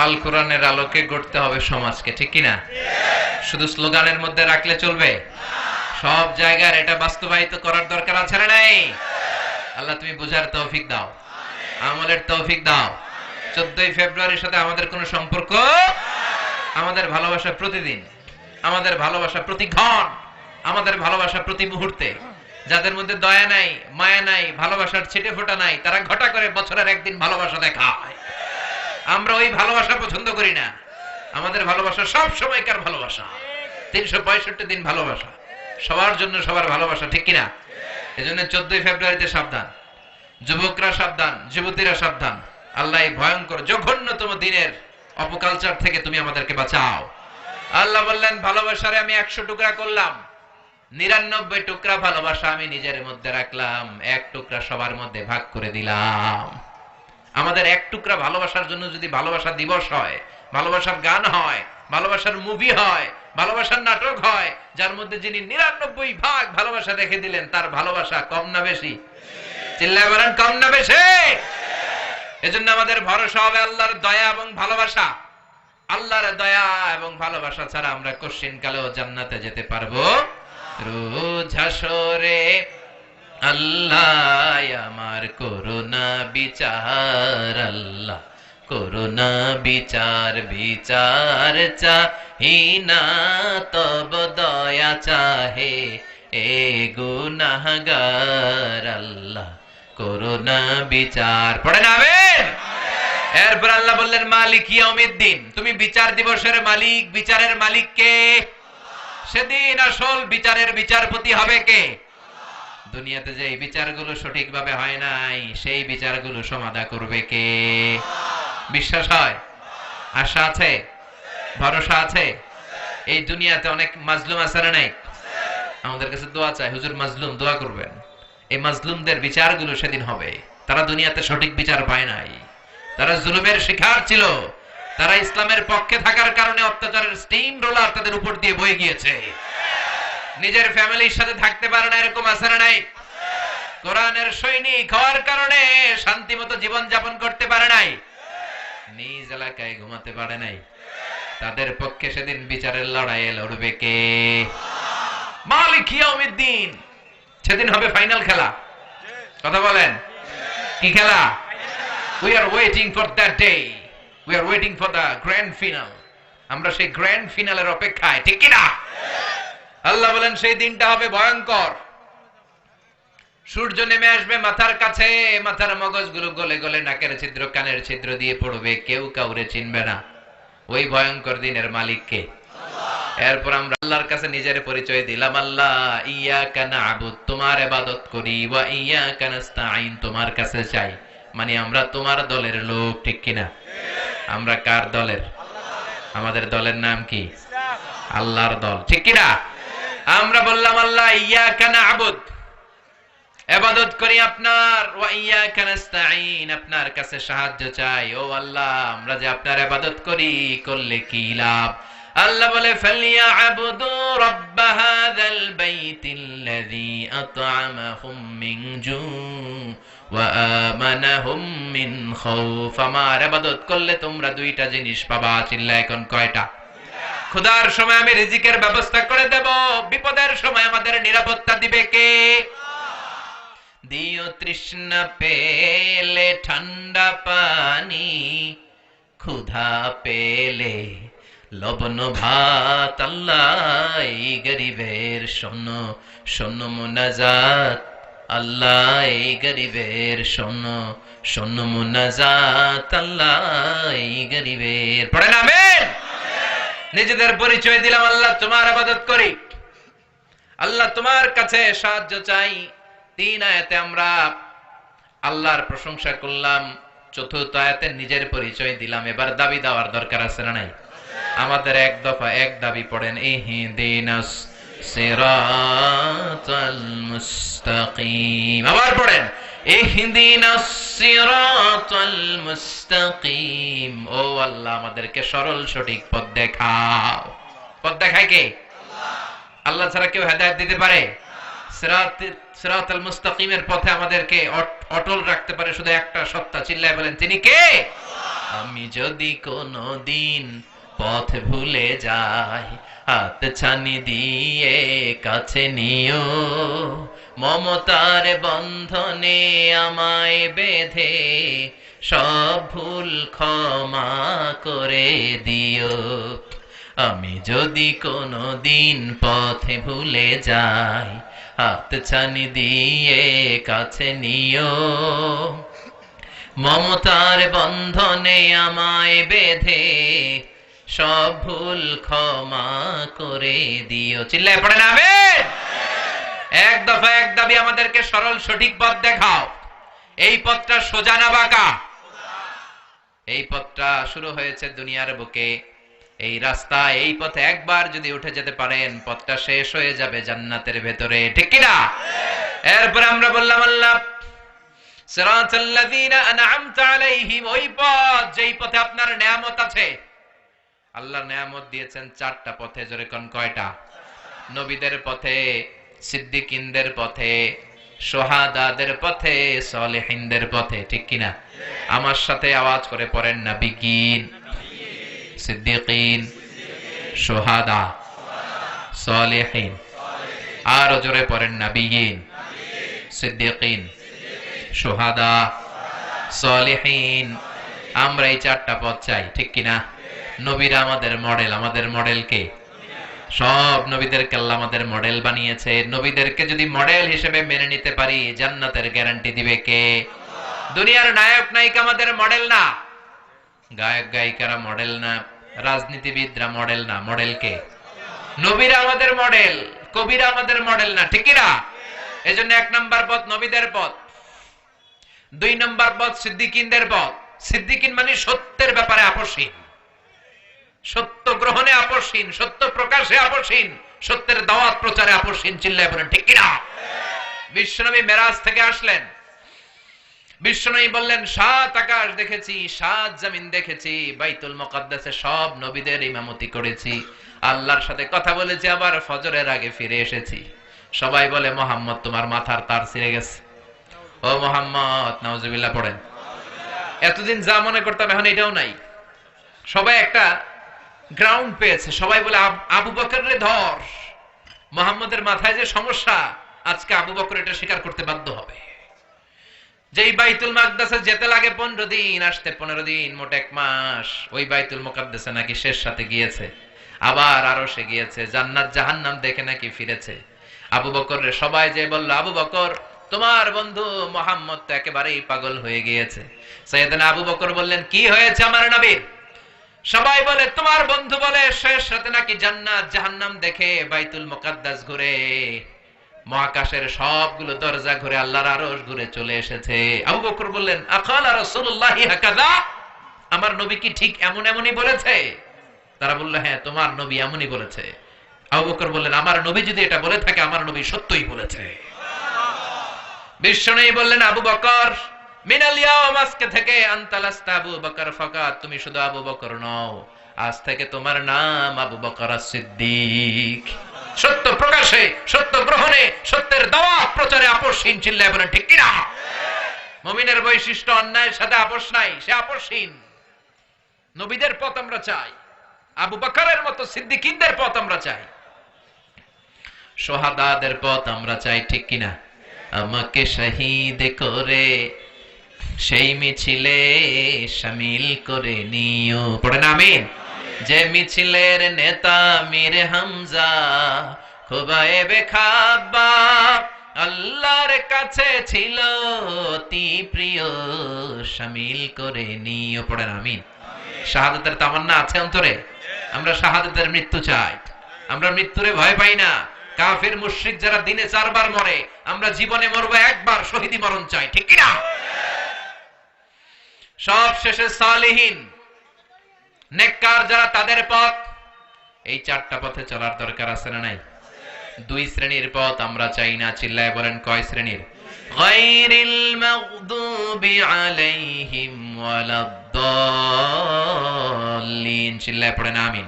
আল কোরআনের আলোকে গড়তে হবে সমাজকে। ঠিক কিনা? শুধু স্লোগানের মধ্যে রাখলে চলবে? সব জায়গায় এটা বাস্তবায়িত করার দরকার আছে না নাই? আল্লাহ তুমি বুঝার তৌফিক দাও, আমলের তৌফিক দাও। 14ই ফেব্রুয়ারির সাথে আমাদের কোনো সম্পর্ক? আমাদের ভালোবাসা প্রতিদিন, আমাদের ভালোবাসা প্রতি ক্ষণ, আমাদের ভালোবাসা প্রতি মুহূর্তে। যাদের মধ্যে দয়া নাই, মায়া নাই, ভালোবাসার ছিটে ফোঁটা নাই, তারা ঘটা করে বছরের একদিন ভালোবাসা দেখায়। আমরা ওই ভালোবাসা পছন্দ করি না। আমাদের ভালোবাসা সব সময়কার ভালোবাসা, 365 দিন ভালোবাসা, সবার জন্য সবার ভালোবাসা, ঠিক কিনা? এজন্য 14 ফেব্রুয়ারিতে সাবধান, যুবকরা সাবধান, যুবতীরা সাবধান। আল্লাহ এই ভয়ঙ্কর জঘন্যতম দিনের অপকালচার থেকে তুমি আমাদেরকে বাঁচাও। আল্লাহ বললেন, ভালোবাসারে আমি 100 টুকরা করলাম, 99 টুকরা ভালোবাসা আমি নিজের মধ্যে রাখলাম, 1 টুকরা সবার মধ্যে ভাগ করে দিলাম। আমাদের 1 টুকরা ভালোবাসার জন্য যদি ভালোবাসা দিবস হয়, ভালোবাসার গান হয়, ভালোবাসার মুভি হয়, ভালোবাসার নাটক হয়, যার মধ্যে যিনি 99 ভাগ ভালোবাসা রেখে দিলেন, তার ভালোবাসা কম না বেশি? চিল্লায় বলেন, কম না বেশি? এজন্য আমাদের ভরসা হবে আল্লাহর দয়া এবং ভালোবাসা। আল্লাহর দয়া এবং ভালোবাসা ছাড়া আমরা কোশ্চিন কালেও জান্নাতে যেতে পারবো? রোজ হাসরে আল্লাহ আমার করুণা বিচার, আল্লাহ করুণা বিচার, বিচার চাহিনা তব দয়া চাহে এ গুনাহগার, আল্লাহ করুণা বিচার। পড়ে না আমিন? এরপর আল্লাহ বললেন, মালিক ইয়াউমিদ্দিন, তুমি বিচার দিবসের মালিক। বিচারের মালিক কে? সেদিন আসল বিচারের বিচারপতি হবে কে? দুনিয়াতে যে বিচারগুলো সঠিকভাবে হয় নাই, সেই বিচারগুলো সমাধা করবে কে? বিশ্বাস হয়? আশা আছে? ভরসা আছে? এই দুনিয়াতে অনেক মাজলুম আছে না নাই? আমাদের কাছে দোয়া চাই, হুজুর মাজলুম দোয়া করবেন। এই মাজলুমদের বিচারগুলো সেদিন হবে। তারা দুনিয়াতে সঠিক বিচার পায় নাই, তারা জুলুমের শিকার ছিল, তারা ইসলামের পক্ষে থাকার কারণে অত্যাচারের স্টিম রোলার তাদের উপর দিয়ে বয়ে গিয়েছে। নিজের ফ্যামিলির সাথে থাকতে পারে না, এরকম আছে না নাই? কোরআনের সৈনিক হওয়ার কারণে শান্তিমতো জীবন যাপন করতে পারে নাই, নিজ এলাকায় ঘুমাতে পারে নাই। তাদের পক্ষে সেদিন বিচারের লড়াইয়ে লড়বে কে? মালিক ইয়াউমিদ্দিন। সেদিন হবে ফাইনাল খেলা। কথা বলেন, কি খেলা? We are waiting for that day. We are waiting for the grand final. আমরা সেই গ্র্যান্ড ফিনালের অপেক্ষায়, ঠিক কি না? আল্লাহ বলেন, সেই দিনটা হবে ভয়ঙ্কর। সূর্য নেমে আসবে মাথার কাছে, মাথার মগজগুলো গলে গলে নাকের ছিদ্র, কানের ছিদ্র দিয়ে পড়বে, কেউ কাউরে চিনবে না। ওই ভয়ঙ্কর দিনের মালিক কে? এরপর আমরা আল্লাহর কাছে নিজের পরিচয় দিলাম, আল্লাহ ইয়াকা না'বুদ, তোমার ইবাদত করি, ওয়া ইয়াকা নাস্তাঈন, তোমার কাছে চাই। মানে আমরা তোমার দলের লোক, ঠিক কিনা? আমরা কার দলের? আমাদের দলের নাম কি? আল্লাহর দল, ঠিক কিনা? আমরা বললাম, আল্লাহ ইয়াকা না'বুদ, ইবাদত করি আপনার, ওয়া ইয়াকা নাস্তাঈন, আপনার কাছে সাহায্য চাই। ও আল্লাহ, আমরা যে আপনার ইবাদত করি, করলে কি লাভ? আল্লাহ বলে, ফালিয়া'বুদু রাব্ব হাযাল বাইতিল্লাযী আত'আমাহুম মিন জু' ওয়া আমানাহুম মিন খাউফ। আমার ইবাদত করলে তোমরা দুইটা জিনিস পাবা। চিল্লায় কোন কয়টা? ক্ষুধার সময় আমি রিজিকের ব্যবস্থা করে দেব, বিপদের সময় আমাদের নিরাপত্তা দিবে কে? দিও তৃষ্ণা পেলে ঠান্ডা পানি, ক্ষুধা পেলে লবণ ভাত। আল্লাহ এই গরিবের শোনো শোনো মুনাজাত, আল্লাহ এই গরিবের শোনো শোনো মুনাজাত, আল্লাহ এই গরিবের। পড়েন আমিন? নিজেদের পরিচয় দিলাম, আল্লাহ তোমার ইবাদত করি, আল্লাহ তোমার কাছে সাহায্য চাই। 3 আয়াতে আমরা আল্লাহর প্রশংসা করলাম, 4র্থ আয়াতে নিজের পরিচয় দিলাম। এবার দাবি দেওয়ার দরকার আছে না নাই? আমাদের এক দফা এক দাবি পড়েন, ইহদিনাস সিরাতাল মুস্তাকিম। আবার পড়েন, ইহদিনাস সিরাতাল মুস্তাকিম। ও আল্লাহ, আমাদেরকে সরল সঠিক পথ দেখাও। পথ দেখায় কে? আল্লাহ ছাড়া কেউ হেদায়েত দিতে পারে? সিরাতাল মুস্তাকিমের পথে আমাদেরকে অটল রাখতে পারে শুধু একটা সত্তা। চিল্লায় বলেন, তিনি কে? আমি যদি কোনদিন পথ ভুলে যাই, হাত ছানি দিয়ে কাছে নিও, মমতার বন্ধনে আমায় বেঁধে সব ভুল ক্ষমা করে দিও। আমি যদি কোনদিন পথে ভুলে যাই, হাত ছানি দিয়ে কাছে নিও, মমতার বন্ধনে আমায় বেঁধে সব ভুল ক্ষমা করে দিও। চিল্লায় পড়েন আমিন। এক দফা এক দাবি, আমাদেরকে সরল সঠিক পথ দেখাও। এই পথটা সোজা না বাঁকা? এই পথটা শুরু হয়েছে দুনিয়ার বুকে, এই রাস্তা, এই পথে একবার যদি উঠে যেতে পারেন পথটা শেষ হয়ে যাবে জান্নাতের ভেতরে, ঠিক কিনা? এরপর আমরা বললাম আল্লাহ সিরাতাল্লাযীনা আন'আমতা আলাইহিম, ওই পথ যেই পথে আপনার নিয়ামত আছে। আল্লাহ নিয়ামত দিয়েছেন চারটা পথে, জোরে কোন কয়টা? নবীদের পথে, সিদ্দিকিনদের পথে, শুহাদাদের পথে, সালেহিনদের পথে, ঠিক কিনা? আমার সাথে আওয়াজ করে পড়েন, নবিয়িন, সিদ্দিকিন, শুহাদা, সালেহিন। আর জোরে পড়েন, নবিয়িন, সিদ্দিকিন, শুহাদা, সালেহিন। আমরা এই চারটা পথ চাই, ঠিক কিনা? নবীরা আমাদের মডেল। আমাদের মডেল কে? সব নবীদেরকে আল্লাহ আমাদের মডেল বানিয়েছে। নবীদেরকে যদি মডেল হিসেবে মেনে নিতে পারি, জান্নাতের গ্যারান্টি দিবে কে? দুনিয়ার নায়ক নায়িকা আমাদের মডেল না, গায়ক গায়িকারা মডেল না, রাজনীতিবিদরা মডেল না। মডেল কে? নবীরা আমাদের মডেল, কবিরা আমাদের মডেল না, ঠিক না? এজন্য এক নাম্বার পথ নবীদের পথ, দুই নাম্বার পথ সিদ্দিকিনদের পথ। সিদ্দিকিন মানে সত্যের ব্যাপারে আপসহীন, সত্য গ্রহণে আপসহীন, সত্য প্রকাশে আপসহীন, সত্যের দাওয়াত প্রচারে আপসহীন। চিল্লায় বলেন ঠিক কিনা? বিশ্বনবী মেরাজ থেকে আসলেন, বিশ্বনবী বললেন ৭ আকাশ দেখেছি, ৭ জমিন দেখেছি, বাইতুল মুকাদ্দাসে সব নবীদের ইমামতি করেছি, আল্লাহর সাথে কথা বলেছি, আবার ফজরের আগে ফিরে এসেছি। সবাই বলে মুহাম্মদ তোমার মাথার তার ছিঁড়ে গেছে। ও মুহাম্মদ, নাউজুবিল্লাহ পড়েন। এতদিন যা মনে করতাম এখন এটাও নাই। সবাই একটা গ্রাউন্ড পেয়েছে, সবাই বলে আবু বকরের ধর। মুহাম্মদের মাথায় যে সমস্যা, আজকে আবু বকর এটা স্বীকার করতে বাধ্য হবে। যেই বাইতুল মুকাদ্দাসে যেতে লাগে 15 দিন, আসতে 15 দিন, মোট 1 মাস। ওই বাইতুল মুকাদ্দাসে নাকি শেষ সাথে গিয়েছে, আবার আরশে গিয়েছে, জান্নাত জাহান্নাম দেখে নাকি ফিরেছে। আবু বকরের সবাই যে বলল, আবু বকর তোমার বন্ধু মুহাম্মদ তো একেবারেই পাগল হয়ে গিয়েছে। সাইয়েদনা আবু বকর বললেন, কি হয়েছে আমার নবীর? সবাই বলে তোমার বন্ধু বলে শেষ রাতে নাকি জান্নাত জাহান্নাম দেখে বাইতুল মুকাদ্দাস ঘুরে, মহাকাশের সবগুলো দরজা ঘুরে, আল্লাহর আরশ ঘুরে চলে এসেছে। আবু বকর বললেন, আকালা রাসূলুল্লাহি হাকাযা, আমার নবী কি ঠিক এমন এমনই বলেছে? তারা বলল, হ্যাঁ তোমার নবী এমনই বলেছে। আবু বকর বললেন, আমার নবী যদি এটা বলে থাকে, আমার নবী সত্যই বলেছে। বিশ্বনবী বললেন, আবু বকর মিনাল ইয়াউম, আজকে থেকে আনতা লাস্তা আবু বকর ফাকাত, তুমি শুধু আবু বকর নও, আজ থেকে তোমার নাম আবু বকর as-সিদ্দিক। সত্য প্রকাশে, সত্য গ্রহণে, সত্যের দাওয়াত প্রচারে আপসহীন। চিল্লায় বলেন ঠিক কিনা? মুমিনের বৈশিষ্ট্য অন্যায়ের সাথে আপোষ নাই, সে আপসহীন। নবীদের পথ আমরা চাই, আবু বকরের মতো সিদ্দিকিনদের পথ আমরা চাই, শুহাদাদের পথ আমরা চাই, ঠিক কিনা? আমাকে শহীদ করে সেই মিছিলে শামিল করে নিও, পড়েন আমিন। যে মিছিলের নেতা মীর হামজা, খুবাইবে খাব্বাব, আল্লাহর কাছে ছিল অতি প্রিয়, শামিল করে নিও, পড়েন আমিন। শাহাদাতের তামান্না আছে অন্তরে? আমরা শাহাদাতের মৃত্যু চাই, আমরা মৃত্যুরে ভয় পাই না। কাফের মুশরিক যারা দিনে 4 বার মরে, আমরা জীবনে মরবো একবার, শহীদি মরণ চাই, ঠিক কিনা? সব শেষে সালেহিন নেককার যারা, তাদের পথ। এই 4টা পথে চলার দরকার আছে না নাই? 2 শ্রেণীর পথ আমরা চাই না। চিল্লায় বলেন কয় শ্রেণীর? গায়রিল মাগদুবি আলাইহিম ওয়ালাদ-দাল্লিন। চিল্লায় পড়েন আমিন।